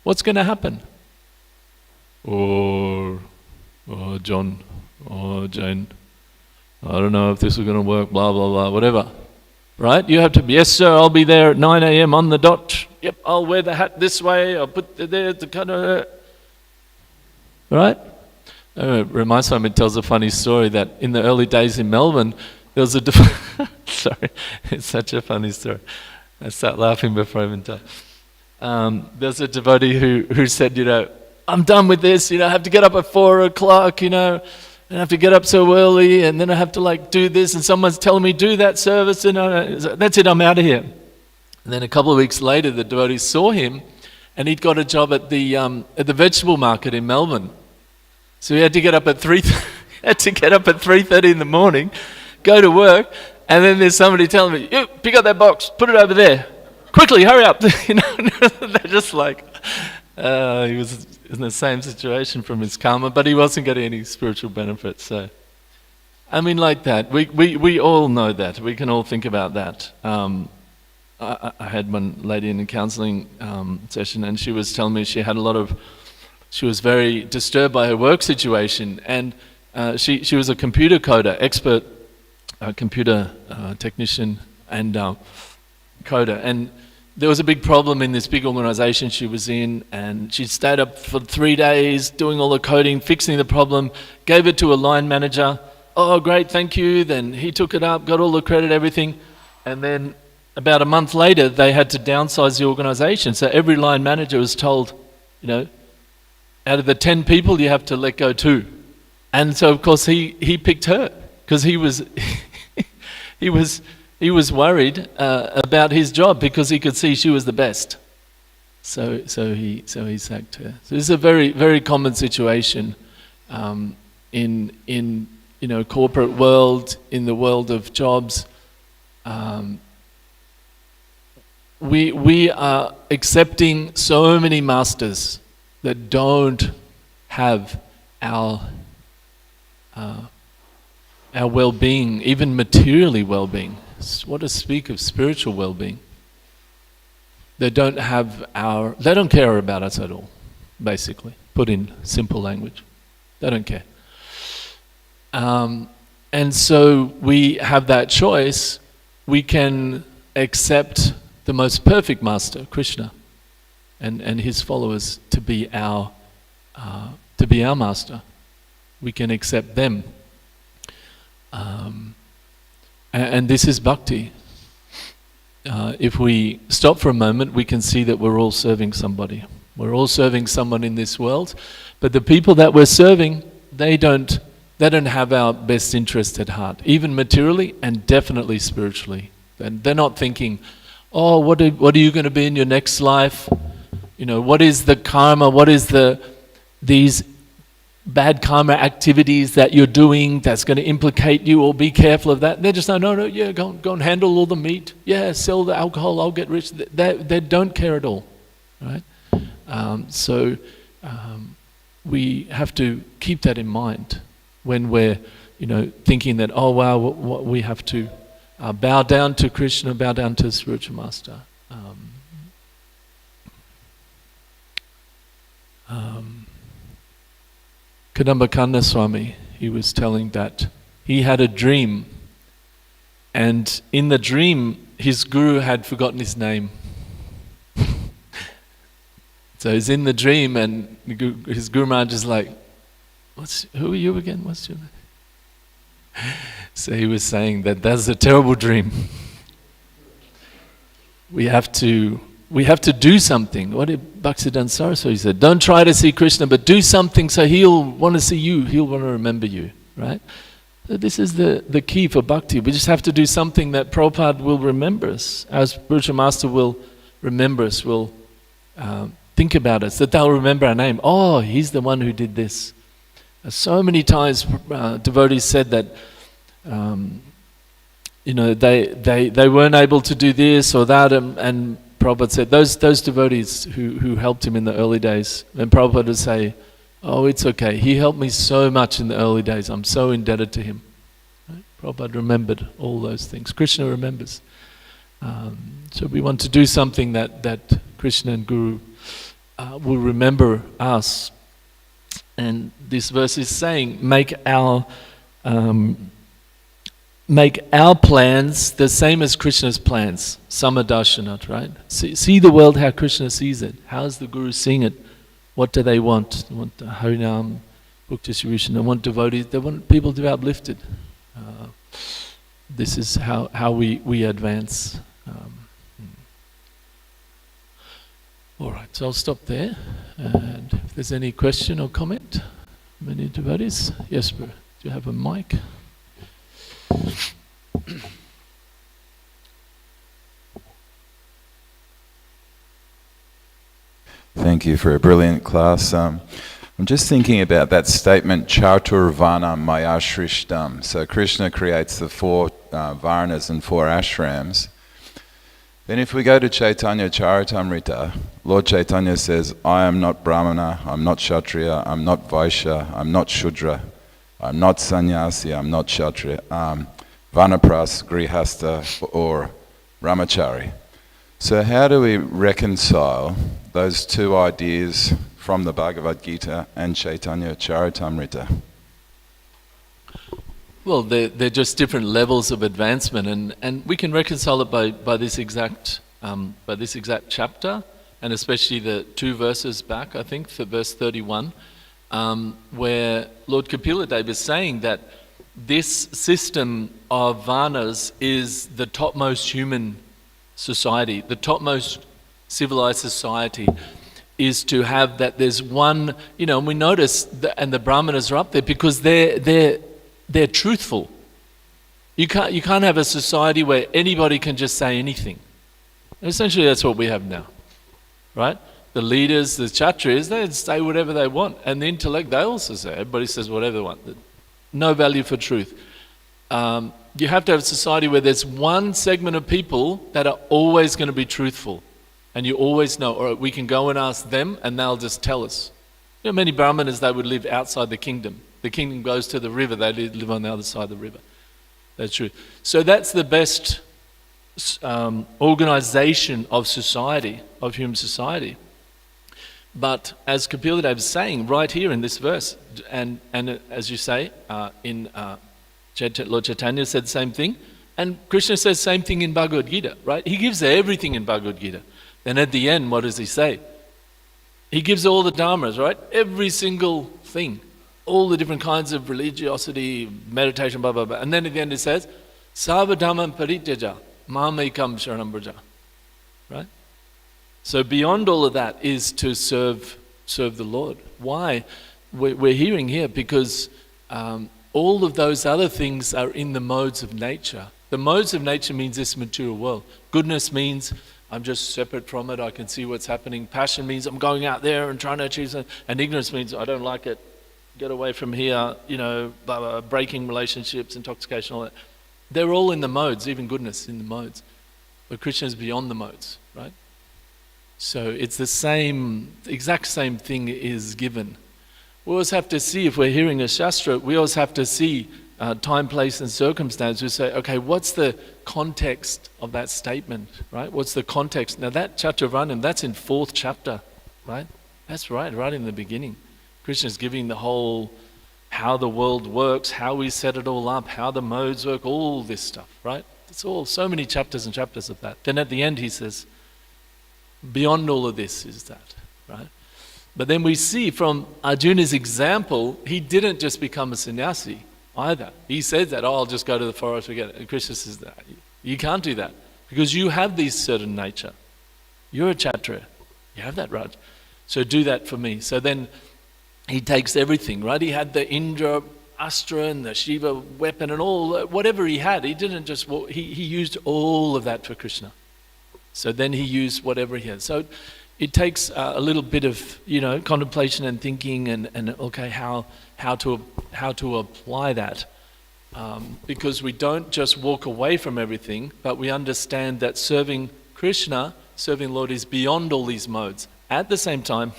What's going to happen? Or John, or Jane, I don't know if this is going to work, blah, blah, blah, whatever. Right? You have to be, yes sir, I'll be there at 9 a.m. on the dot. Yep, I'll wear the hat this way, I'll put it there to kind of... Right? Reminds me, it tells a funny story that in the early days in Melbourne, there was a... Sorry, it's such a funny story. I start laughing before I even tell. There's a devotee who said, I'm done with this, I have to get up at 4 o'clock, and I have to get up so early, and then I have to do this, and someone's telling me do that service, and that's it, I'm out of here. And then a couple of weeks later, the devotee saw him, and he'd got a job at the vegetable market in Melbourne. So he had to get up at 3:30 in the morning, go to work, and then there's somebody telling me, "You pick up that box, put it over there, quickly, hurry up!" You know, they're just like he was in the same situation from his karma, but he wasn't getting any spiritual benefits. So, I mean, like that. We all know that. We can all think about that. I had one lady in a counselling session, and she was telling me she was very disturbed by her work situation, and she was a computer coder, expert computer technician and coder, and there was a big problem in this big organisation she was in, and she stayed up for 3 days doing all the coding, fixing the problem, gave it to a line manager. Oh, great, thank you. Then he took it up, got all the credit, everything, and then about a month later they had to downsize the organisation. So every line manager was told, you know, out of the 10 people you have to let go 2. And so of course he picked her because he was he was worried about his job because he could see she was the best. So he sacked her. So this is a very, very common situation in you know, corporate world, in the world of jobs. We are accepting so many masters that don't have our well-being, even materially well-being. What to speak of spiritual well-being? They don't care about us at all, basically, put in simple language. They don't care. And so we have that choice. We can accept the most perfect master, Krishna, and his followers to be our master. We can accept them. And this is bhakti. If we stop for a moment, we can see that we're all serving somebody. We're all serving someone in this world, but the people that we're serving, they don't have our best interest at heart, even materially and definitely spiritually. And they're not thinking, oh, what are you going to be in your next life? You know, what is the karma? What is these bad karma activities that you're doing that's going to implicate you, or be careful of that? They're just like, no, yeah, go and handle all the meat. Yeah, sell the alcohol, I'll get rich. They don't care at all, right? So we have to keep that in mind when we're, you know, thinking that, oh wow, what we have to bow down to Krishna, bow down to the spiritual master. Kadambakanda Swami, he was telling that he had a dream, and in the dream his guru had forgotten his name. So he's in the dream and his Guru Maharaj is like, who are you again? What's your name? So he was saying that that's a terrible dream. We have to do something. What did Bhaktisiddhanta Saraswati said? Don't try to see Krishna, but do something so he'll want to see you, he'll want to remember you, right? So this is the key for bhakti. We just have to do something that Prabhupada will remember us. Our spiritual master will remember us, will think about us, that they'll remember our name. Oh, he's the one who did this. So many times devotees said that you know, they weren't able to do this or that, and Prabhupada said, those devotees who helped him in the early days, and Prabhupada would say, oh, it's okay, he helped me so much in the early days, I'm so indebted to him. Right? Prabhupada remembered all those things. Krishna remembers. So we want to do something that Krishna and Guru will remember us. And this verse is saying, make our plans the same as Krishna's plans. Samadarshanat, right? See the world how Krishna sees it. How is the Guru seeing it? What do they want? They want Harinam, book distribution. They want devotees. They want people to be uplifted. This is how we advance. All right, so I'll stop there. And if there's any question or comment, many devotees. Yes, bro. Do you have a mic? Thank you for a brilliant class. I'm just thinking about that statement, Chaturvana Maya Shrishtam. So Krishna creates the 4 Varnas and 4 ashrams. Then if we go to Chaitanya Charitamrita, Lord Chaitanya says, I am not Brahmana, I'm not Kshatriya, I'm not Vaishya, I'm not Shudra, I'm not Sannyasi, I'm not Kshatriya, Vanapras, Grihastha, or Brahmachari. So how do we reconcile those 2 ideas from the Bhagavad Gita and Chaitanya Charitamrita? Well, they're just different levels of advancement, and we can reconcile it by this exact chapter, and especially the 2 verses back, I think, for verse 31, where Lord Kapila Deva is saying that this system of Varnas is the topmost human society, the topmost civilized society, is to have that there's one, and we notice, and the Brahmanas are up there because they're truthful. You can't have a society where anybody can just say anything. Essentially, that's what we have now, right? The leaders, the Kshatriyas, they say whatever they want, and the intellect, they also say, everybody says whatever they want. No value for truth. You have to have a society where there's one segment of people that are always going to be truthful, and you always know, or we can go and ask them, and they'll just tell us. Many Brahmanas, they would live outside the kingdom. The kingdom goes to the river, they live on the other side of the river. That's true. So that's the best organization of society, of human society. But as Kapila Deva is saying right here in this verse, and as you say, Lord Chaitanya said the same thing, and Krishna says the same thing in Bhagavad Gita, right? He gives everything in Bhagavad Gita. Then at the end, what does he say? He gives all the dharmas, right? Every single thing. All the different kinds of religiosity, meditation, blah, blah, blah. And then at the end it says, Sarva dhammam parityaja, mam ekam sharanam braja. Right? So beyond all of that is to serve the Lord. Why? We're hearing here because all of those other things are in the modes of nature. The modes of nature means this material world. Goodness means I'm just separate from it, I can see what's happening. Passion means I'm going out there and trying to achieve something. And ignorance means I don't like it. Get away from here, blah, blah, breaking relationships, intoxication, all that. They're all in the modes, even goodness in the modes. But Krishna is beyond the modes, right? So it's the exact same thing is given. We always have to see, if we're hearing a Shastra, we always have to see time, place, and circumstance. We say, okay, what's the context of that statement, right? What's the context? Now that Chaturvarnam, that's in 4th chapter, right? That's right in the beginning. Krishna's giving the whole, how the world works, how we set it all up, how the modes work, all this stuff, right? It's all, so many chapters and chapters of that. Then at the end he says, beyond all of this is that, right? But then we see from Arjuna's example, he didn't just become a sannyasi either. He said that, I'll just go to the forest, forget it. And Krishna says that. You can't do that because you have this certain nature. You're a Kshatriya. You have that right. So do that for me. So then he takes everything, right? He had the Indra, Astra, and the Shiva weapon and all, whatever he had. He didn't just, he used all of that for Krishna. So then he used whatever he had. So it takes a little bit of, contemplation and thinking and okay, how to apply that. Because we don't just walk away from everything, but we understand that serving Krishna, serving Lord is beyond all these modes. At the same time,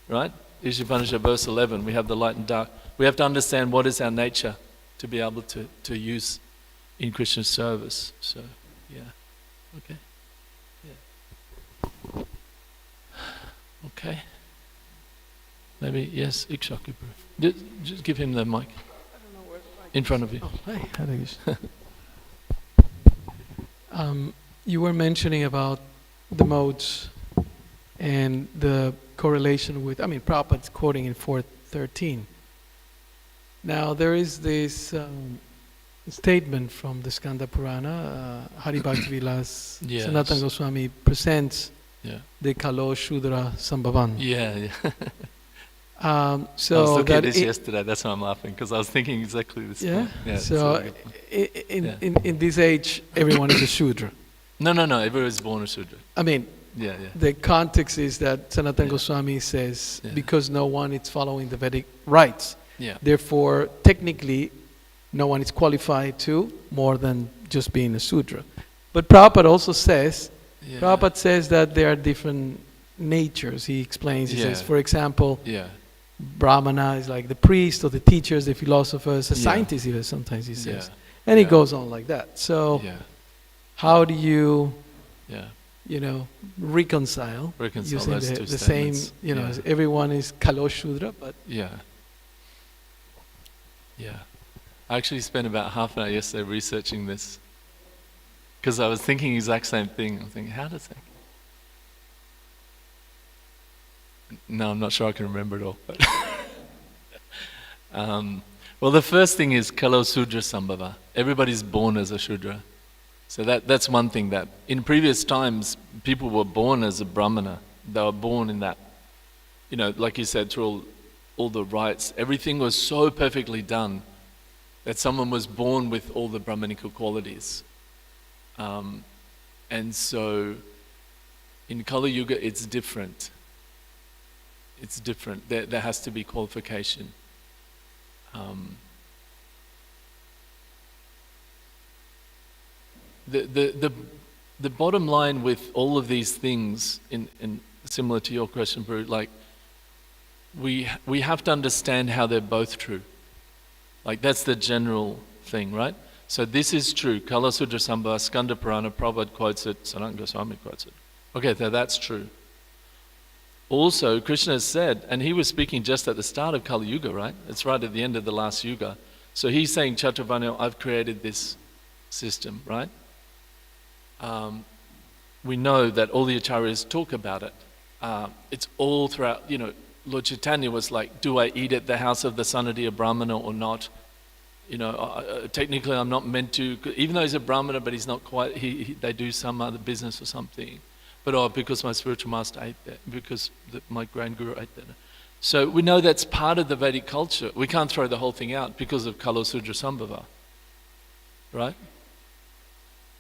right? Ishipanishad verse 11, we have the light and dark. We have to understand what is our nature to be able to use in Krishna's service. So, yeah. Okay. Yeah. Okay. Maybe, yes, Ikshaku. Just give him the mic. In front of you. Oh, hi. You were mentioning about the modes and the correlation with, Prabhupada's quoting in 413. Now there is this statement from the Skanda Purana, Hari Bhakti Vilas, Yes. Sanatana Goswami presents the Kalo Shudra Sambhavan. Yeah. So I was looking at this yesterday, that's why I'm laughing, because I was thinking exactly this. Yeah? Yeah. So in this age, everyone is a Shudra. No, everyone is born a Shudra. Yeah, yeah. the context is that Sanatana Yeah. Goswami says, Yeah. because no one is following the Vedic rites, Yeah. therefore, technically, no one is qualified to more than just being a Sudra. But Prabhupada also says, Yeah. Prabhupada says that there are different natures. He explains, he says, Yeah. for example, Yeah. Brahmana is like the priest or the teachers, the philosophers, the Yeah. scientists even sometimes he says. Yeah. And he Yeah. goes on like that. So Yeah. how do you, Yeah. reconcile Reconcile using those two the same, statements. as Yeah. everyone is Kalo Shudra, but Yeah. Yeah. I actually spent about half an hour yesterday researching this. Because I was thinking the exact same thing. I was thinking, how does that? No, I'm not sure I can remember it all. But well, the first thing is Kalo Sudra Sambhava. Everybody's born as a Shudra. So that's one thing that in previous times people were born as a Brahmana. They were born in that, like you said, through all the rites. Everything was so perfectly done that someone was born with all the Brahmanical qualities. And so in Kali Yuga it's different. It's different. There has to be qualification. The bottom line with all of these things, in similar to your question, Bru, like we have to understand how they're both true. Like that's the general thing, right? So this is true. Kala Sudra Sambhava, Skanda Purana, Prabhupada quotes it, Sanatana Goswami quotes it. Okay, so that's true. Also, Krishna said, and he was speaking just at the start of Kali Yuga, right? It's right at the end of the last Yuga. So he's saying, Chaturvarna, I've created this system, right? We know that all the acharyas talk about it. It's all throughout, Lord Chaitanya was like, do I eat at the house of the Sanadiya Brahmana or not? Technically I'm not meant to, even though he's a Brahmana, but he's not quite, they do some other business or something. But because my spiritual master ate there, because my grand guru ate there. So we know that's part of the Vedic culture. We can't throw the whole thing out because of Kalo Sudra Sambhava. Right?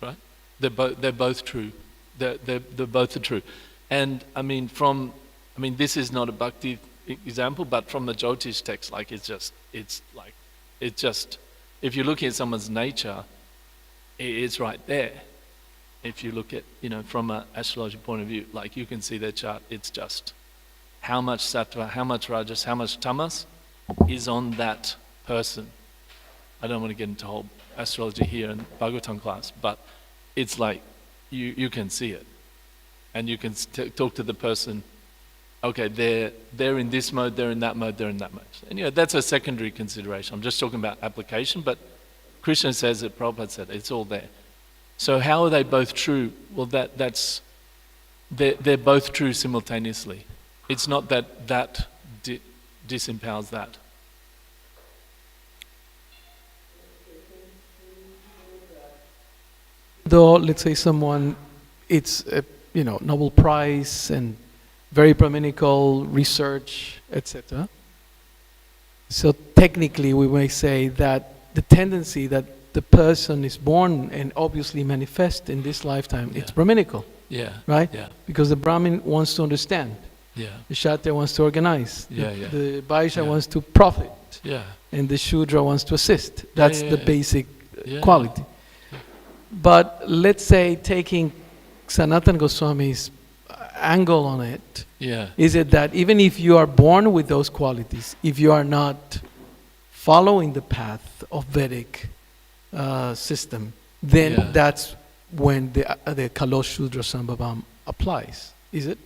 Right? They're both true. They're both true. And this is not a bhakti example, but from the Jyotish text, if you're looking at someone's nature, it's right there. If you look at, from an astrology point of view, like you can see their chart, it's just how much sattva, how much rajas, how much tamas is on that person. I don't want to get into whole astrology here in Bhagavatam class, but it's like you can see it. And you can talk to the person, okay, they're in this mode, they're in that mode, they're in that mode. And that's a secondary consideration. I'm just talking about application, but Krishna says it, Prabhupada said it, it's all there. So how are they both true? Well, they're both true simultaneously. It's not that disempowers that. Though, let's say someone, it's a Nobel Prize and very Brahminical research, etc. So technically we may say that the tendency that the person is born and obviously manifest in this lifetime, it's Brahminical. Yeah. Right? Yeah. Because the Brahmin wants to understand. Yeah. The Kshatriya wants to organize. Yeah, The Vaishya Yeah. wants to profit. Yeah. And the Shudra wants to assist. That's the basic Yeah. quality. But let's say taking Sanatana Goswami's angle on it, Yeah. is it that even if you are born with those qualities, if you are not following the path of Vedic system, then that's when the Kalo Shudra Sambhavam applies, is it?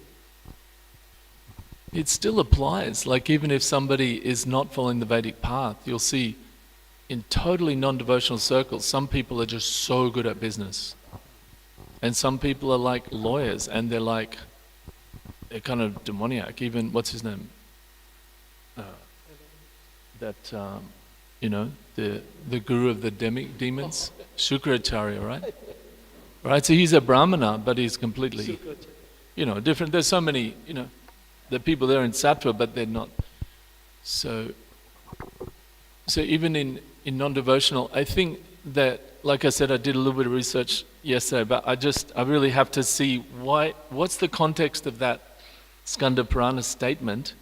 It still applies. Like even if somebody is not following the Vedic path, you'll see in totally non-devotional circles, some people are just so good at business. And some people are like lawyers and they're kind of demoniac. Even, what's his name? The guru of the demons, Shukracharya, right? Right, so he's a Brahmana, but he's completely, different. There's so many, the people there in Sattva, but they're not. So even in non-devotional, I think that, like I said, I did a little bit of research yesterday, but I really have to see what's the context of that Skanda Purana statement.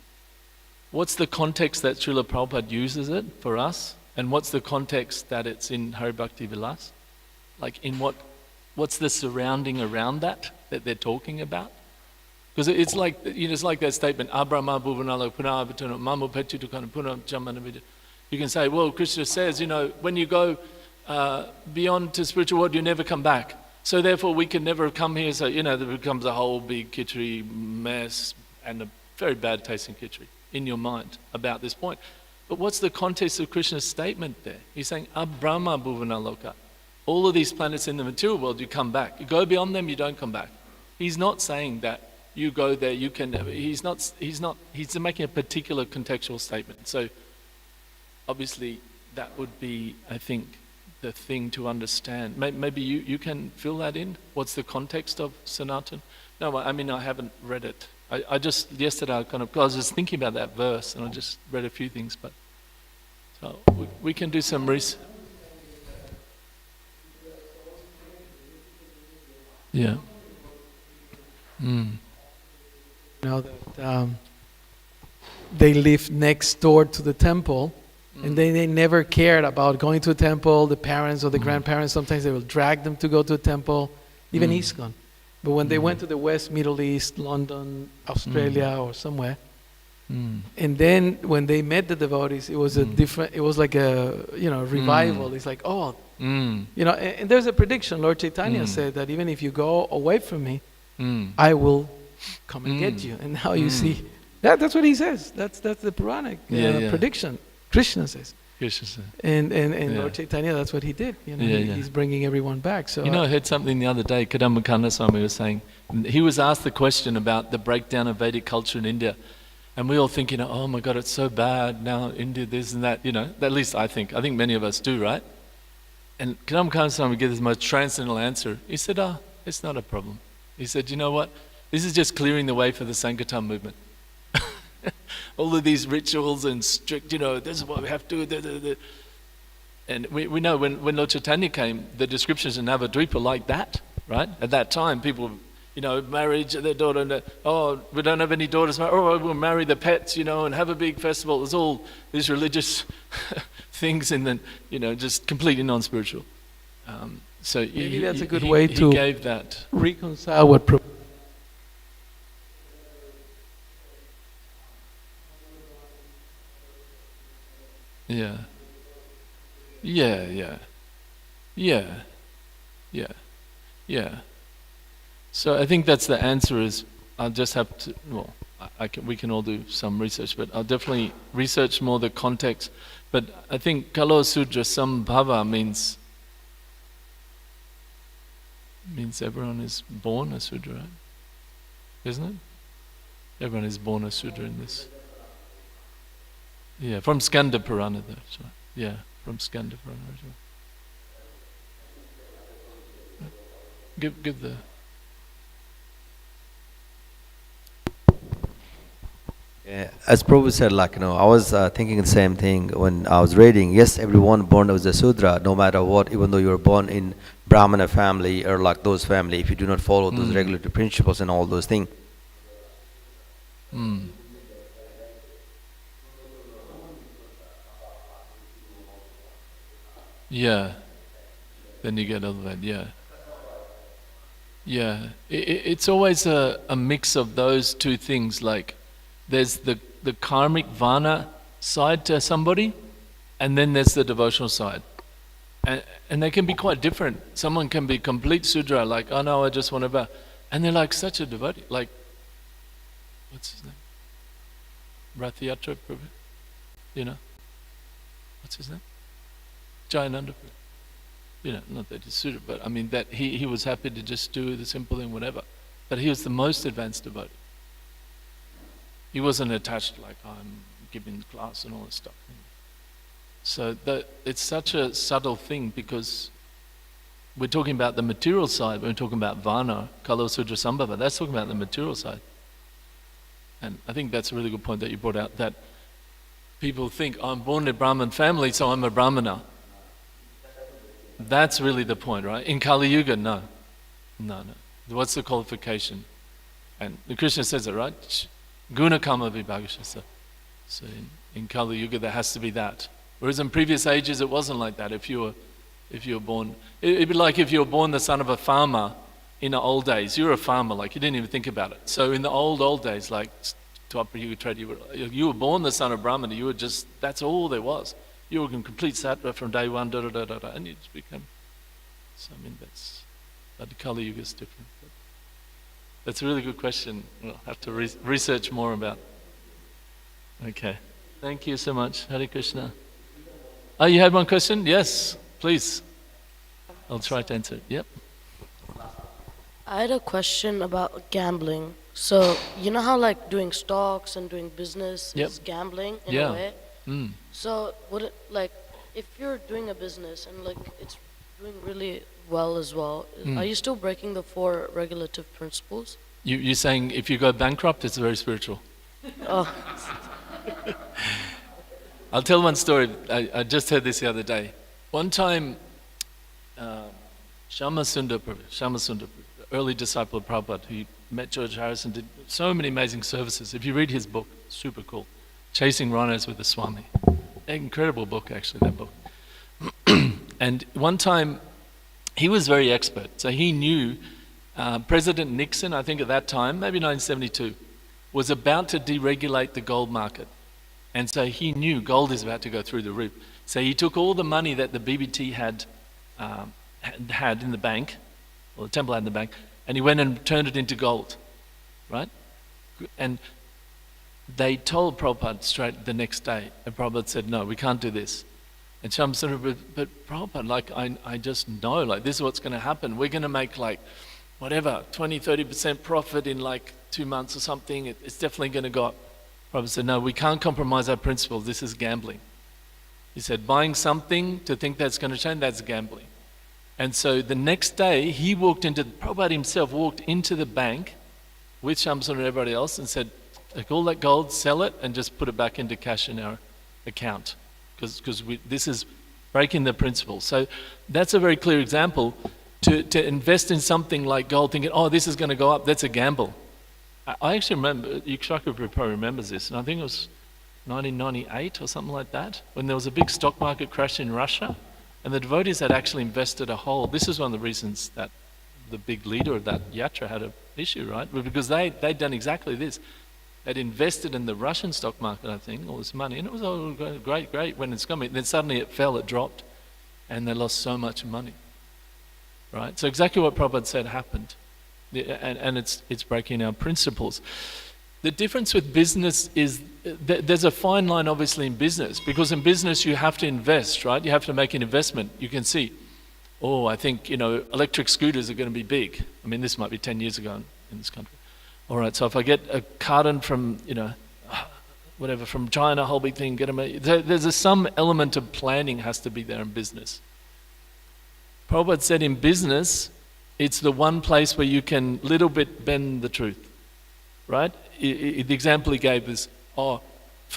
What's the context that Srila Prabhupada uses it for us? And what's the context that it's in Hari Bhakti Vilas? Like in what's the surrounding around that they're talking about? Because it's like, it's like that statement, Abrahma Bhuvanalo Puna Avatuna Mamu Petutukana Puna Jamanavid. You can say, well, Krishna says, when you go beyond to spiritual world, you never come back. So therefore we can never come here. So, there becomes a whole big khichdi mess and a very bad tasting khichdi in your mind about this point. But what's the context of Krishna's statement there? He's saying, Abrahma Bhuvanaloka. All of these planets in the material world, you come back. You go beyond them, you don't come back. He's not saying that you go there, you can never. He's making a particular contextual statement. So obviously that would be, I think, the thing to understand. Maybe you can fill that in. What's the context of Sanatan? No, I mean, I haven't read it. I just, yesterday I was just thinking about that verse and I just read a few things, but so we can do some research. Yeah. That they lived next door to the temple, and they never cared about going to a temple. The parents or the grandparents, sometimes they will drag them to go to a temple, even ISKCON. But when they went to the West, Middle East, London, Australia, or somewhere, and then when they met the devotees, it was it was like a revival. It's like, and there's a prediction. Lord Chaitanya said that even if you go away from me, I will come and get you. And now you see, that's what he says. That's the Puranic prediction. Krishna says. And Lord Chaitanya, that's what he did. He's bringing everyone back. So I heard something the other day. Kadamba Swami was saying, he was asked the question about the breakdown of Vedic culture in India, and we all think, oh my God, it's so bad now. India, this and that. At least I think many of us do, right? And Kadamba Swami gives the most transcendental answer. He said, it's not a problem. He said, you know what? This is just clearing the way for the Sankirtan movement. All of these rituals and strict, this is what we have to do. And we know when Lord Chaitanya came, the descriptions in Navadvipa like that, right? At that time, people, marriage, their daughter, and we don't have any daughters, we'll marry the pets, and have a big festival. There's all these religious things and then, just completely non-spiritual. So maybe that's a good way to gave that. reconcile what. Yeah. So I think that's the answer is, I'll just have to, we can all do some research, but I'll definitely research more the context. But I think Kalo Sudra Sambhava means everyone is born a Sudra, right? Isn't it? Everyone is born a Sudra in this. Yeah, from Skanda Purana, that's right. Yeah, from Skanda Purana as well. Give the. Yeah, as Prabhu said, I was thinking the same thing when I was reading. Yes, everyone born as a Sudra, no matter what, even though you were born in Brahmana family or like those family, if you do not follow those regulatory principles and all those things. Yeah, then you get all that, Yeah, it's always a mix of those two things, like there's the karmic vana side to somebody, and then there's the devotional side. And they can be quite different. Someone can be complete Sudra, like, oh no, I just want to bow. And they're like such a devotee, like, what's his name? Rathayatra Prabhu, what's his name? Jayananda, not that he's Sudra, but I mean that he was happy to just do the simple thing, whatever. But he was the most advanced devotee. He wasn't attached like, I'm giving class and all this stuff. So it's such a subtle thing because we're talking about the material side, when we're talking about Vana, Kalo Sudra Sambhava, that's talking about the material side. And I think that's a really good point that you brought out, that people think, I'm born in a Brahmin family, so I'm a Brahmana. That's really the point, right? In Kali Yuga, no. No. What's the qualification? And the Krishna says it, right? Guna kama vibhagashasa. So in Kali Yuga there has to be that. Whereas in previous ages it wasn't like that. If you were born, it'd be like if you were born the son of a farmer in the old days. You were a farmer, like you didn't even think about it. So in the old days, like Twapara Yuga trade, you were born the son of Brahmana. You were just, that's all there was. You were in complete sattva from day one, and you just became. So I mean but the Kali Yuga is different. But that's a really good question. We'll have to research more about. Okay. Thank you so much. Hare Krishna. Oh, you had one question? Yes, please. I'll try to answer it. Yep. I had a question about gambling. So, you know how like doing stocks and doing business is gambling in a way? Mm. So, would it, like, if you're doing a business and like it's doing really well as well, are you still breaking the 4 regulative principles? You're saying if you go bankrupt, it's very spiritual. Oh. I'll tell one story. I just heard this the other day. One time, Shyama Sundar, the early disciple of Prabhupada, who met George Harrison, did so many amazing services. If you read his book, super cool. Chasing Rhinos with the Swami. Incredible book, actually, that book. And one time, he was very expert. So he knew President Nixon, I think at that time, maybe 1972, was about to deregulate the gold market. And so he knew gold is about to go through the roof. So he took all the money that the BBT had in the bank, or the temple had in the bank, and he went and turned it into gold, right? And they told Prabhupada straight the next day, and Prabhupada said, no, we can't do this. And Shyam Sundar, but Prabhupada, like, I just know, like, this is what's going to happen. We're going to make, like, whatever, 20-30% profit in, like, 2 months or something. It's definitely going to go up. Prabhupada said, no, we can't compromise our principles. This is gambling. He said, buying something to think that's going to change, that's gambling. And so the next day, Prabhupada himself walked into the bank with Shyam Sundar and everybody else and said, take all that gold, sell it, and just put it back into cash in our account. Because this is breaking the principles. So that's a very clear example. To invest in something like gold, thinking, oh, this is going to go up, that's a gamble. I actually remember, Shakra probably remembers this, and I think it was 1998 or something like that, when there was a big stock market crash in Russia, and the devotees had actually invested this is one of the reasons that the big leader of that yatra had an issue, right? Because they'd done exactly this. They'd invested in the Russian stock market, I think, all this money, and it was all great when it's coming. Then suddenly it fell, it dropped, and they lost so much money, right? So exactly what Prabhupada said happened, and it's breaking our principles. The difference with business is there's a fine line, obviously, in business, because in business you have to invest, right? You have to make an investment. You can see, I think, electric scooters are going to be big. I mean, this might be 10 years ago in this country. All right, so if I get a carton from, whatever, from China, a whole big thing, there's some element of planning has to be there in business. Prabhupada said in business, it's the one place where you can little bit bend the truth, right? The example he gave is, for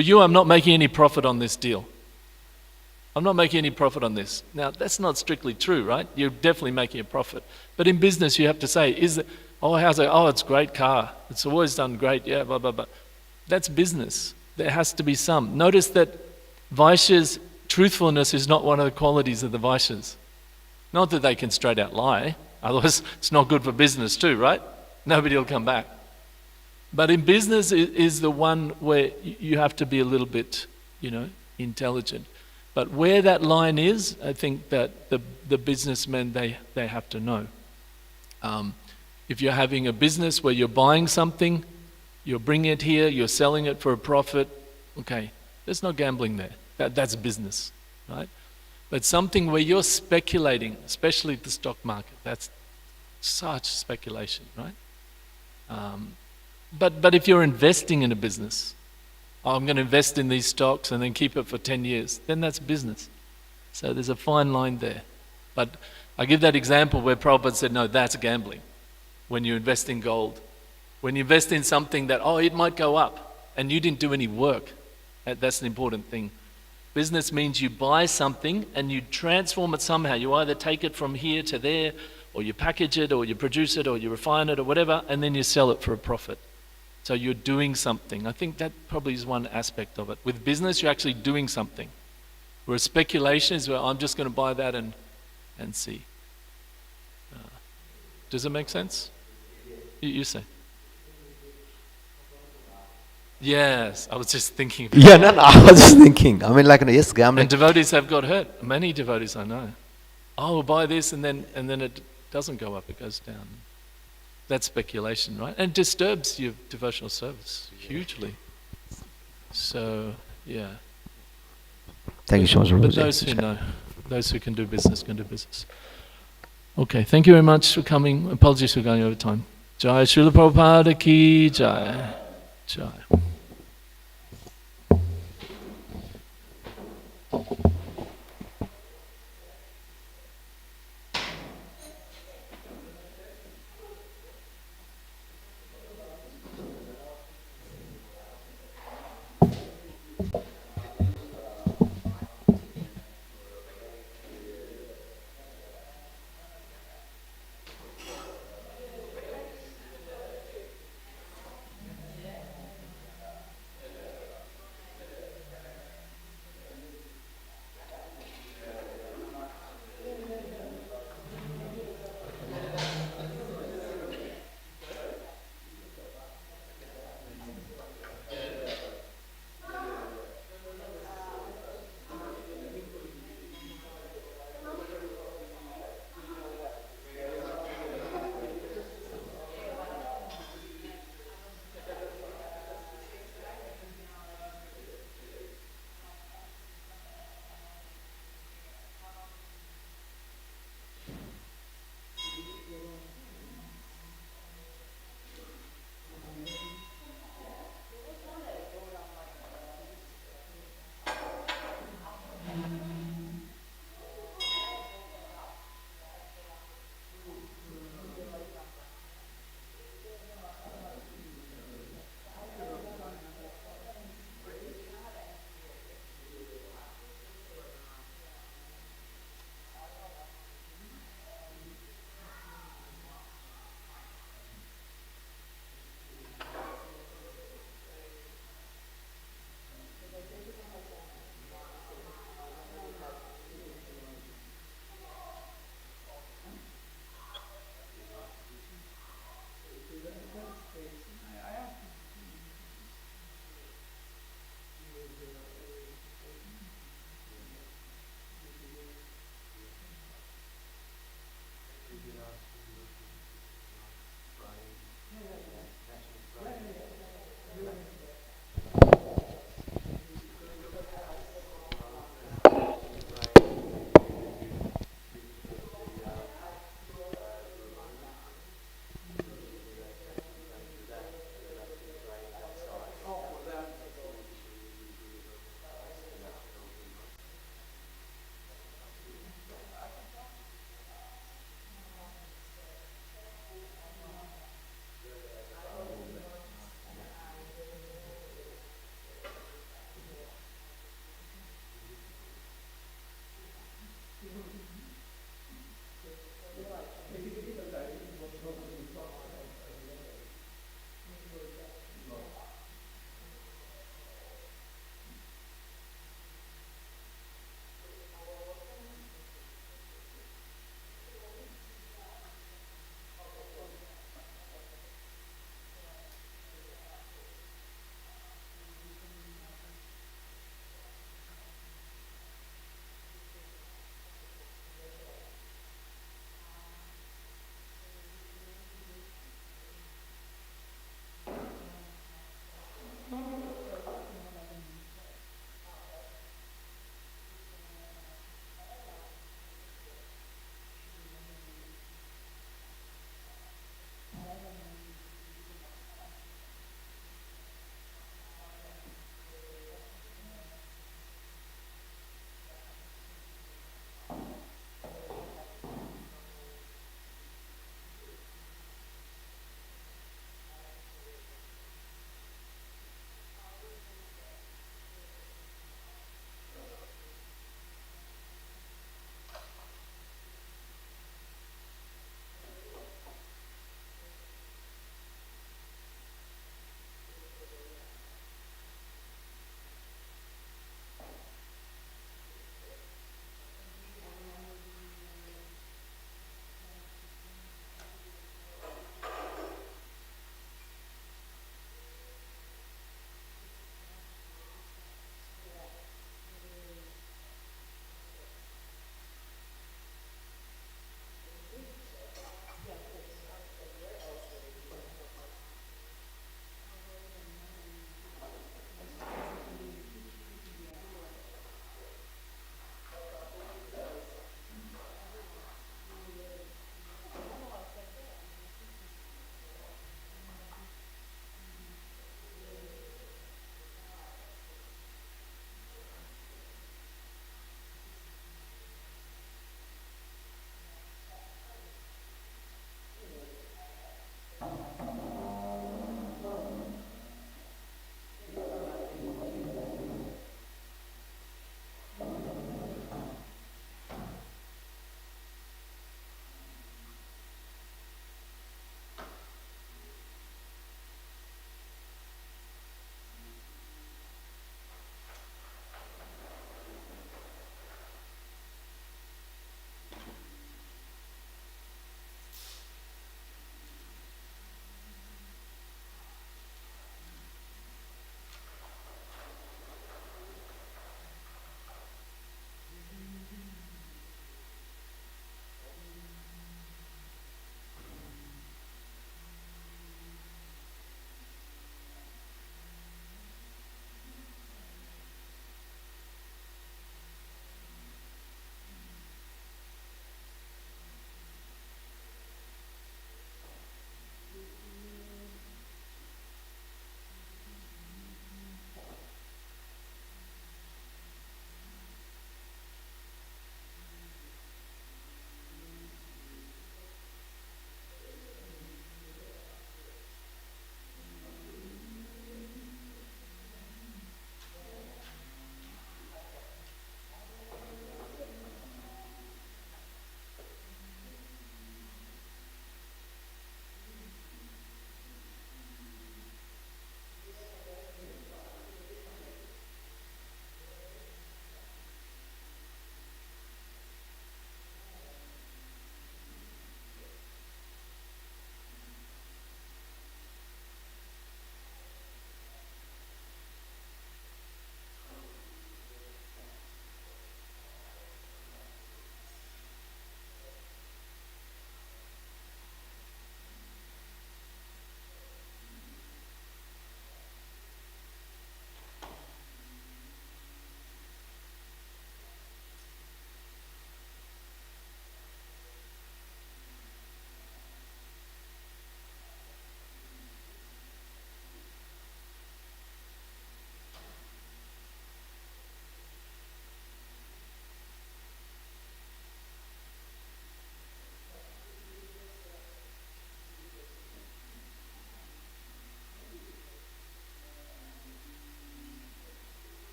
you, I'm not making any profit on this deal. I'm not making any profit on this. Now, that's not strictly true, right? You're definitely making a profit. But in business, you have to say, how's it? Oh, it's a great car. It's always done great. Yeah, blah, blah, blah. That's business. There has to be some. Notice that Vaishyas, truthfulness is not one of the qualities of the Vaishyas. Not that they can straight out lie. Otherwise, it's not good for business too, right? Nobody will come back. But in business is the one where you have to be a little bit, intelligent. But where that line is, I think that the businessmen, they have to know. If you're having a business where you're buying something, you're bringing it here, you're selling it for a profit, okay, there's no gambling there. That's business, right? But something where you're speculating, especially the stock market, that's such speculation, right? But if you're investing in a business, I'm going to invest in these stocks and then keep it for 10 years, then that's business. So there's a fine line there. But I give that example where Prabhupada said, no, that's gambling. When you invest in gold, when you invest in something that, it might go up, and you didn't do any work, that's an important thing. Business means you buy something and you transform it somehow. You either take it from here to there, or you package it, or you produce it, or you refine it, or whatever, and then you sell it for a profit. So you're doing something. I think that probably is one aspect of it. With business, you're actually doing something. Whereas speculation is where I'm just going to buy that and see. Does it make sense? You say. Yes, I was just thinking. Yeah, no, I was just thinking. I mean, like, yes, gambling. And devotees have got hurt. Many devotees I know. Oh, we'll buy this, and then it doesn't go up; it goes down. That's speculation, right? And it disturbs your devotional service hugely. So, yeah. Thank you so much. But those who know, those who can do business, can do business. Okay, thank you very much for coming. Apologies for going over time. Jai Srila Prabhupada ki jai. Jai.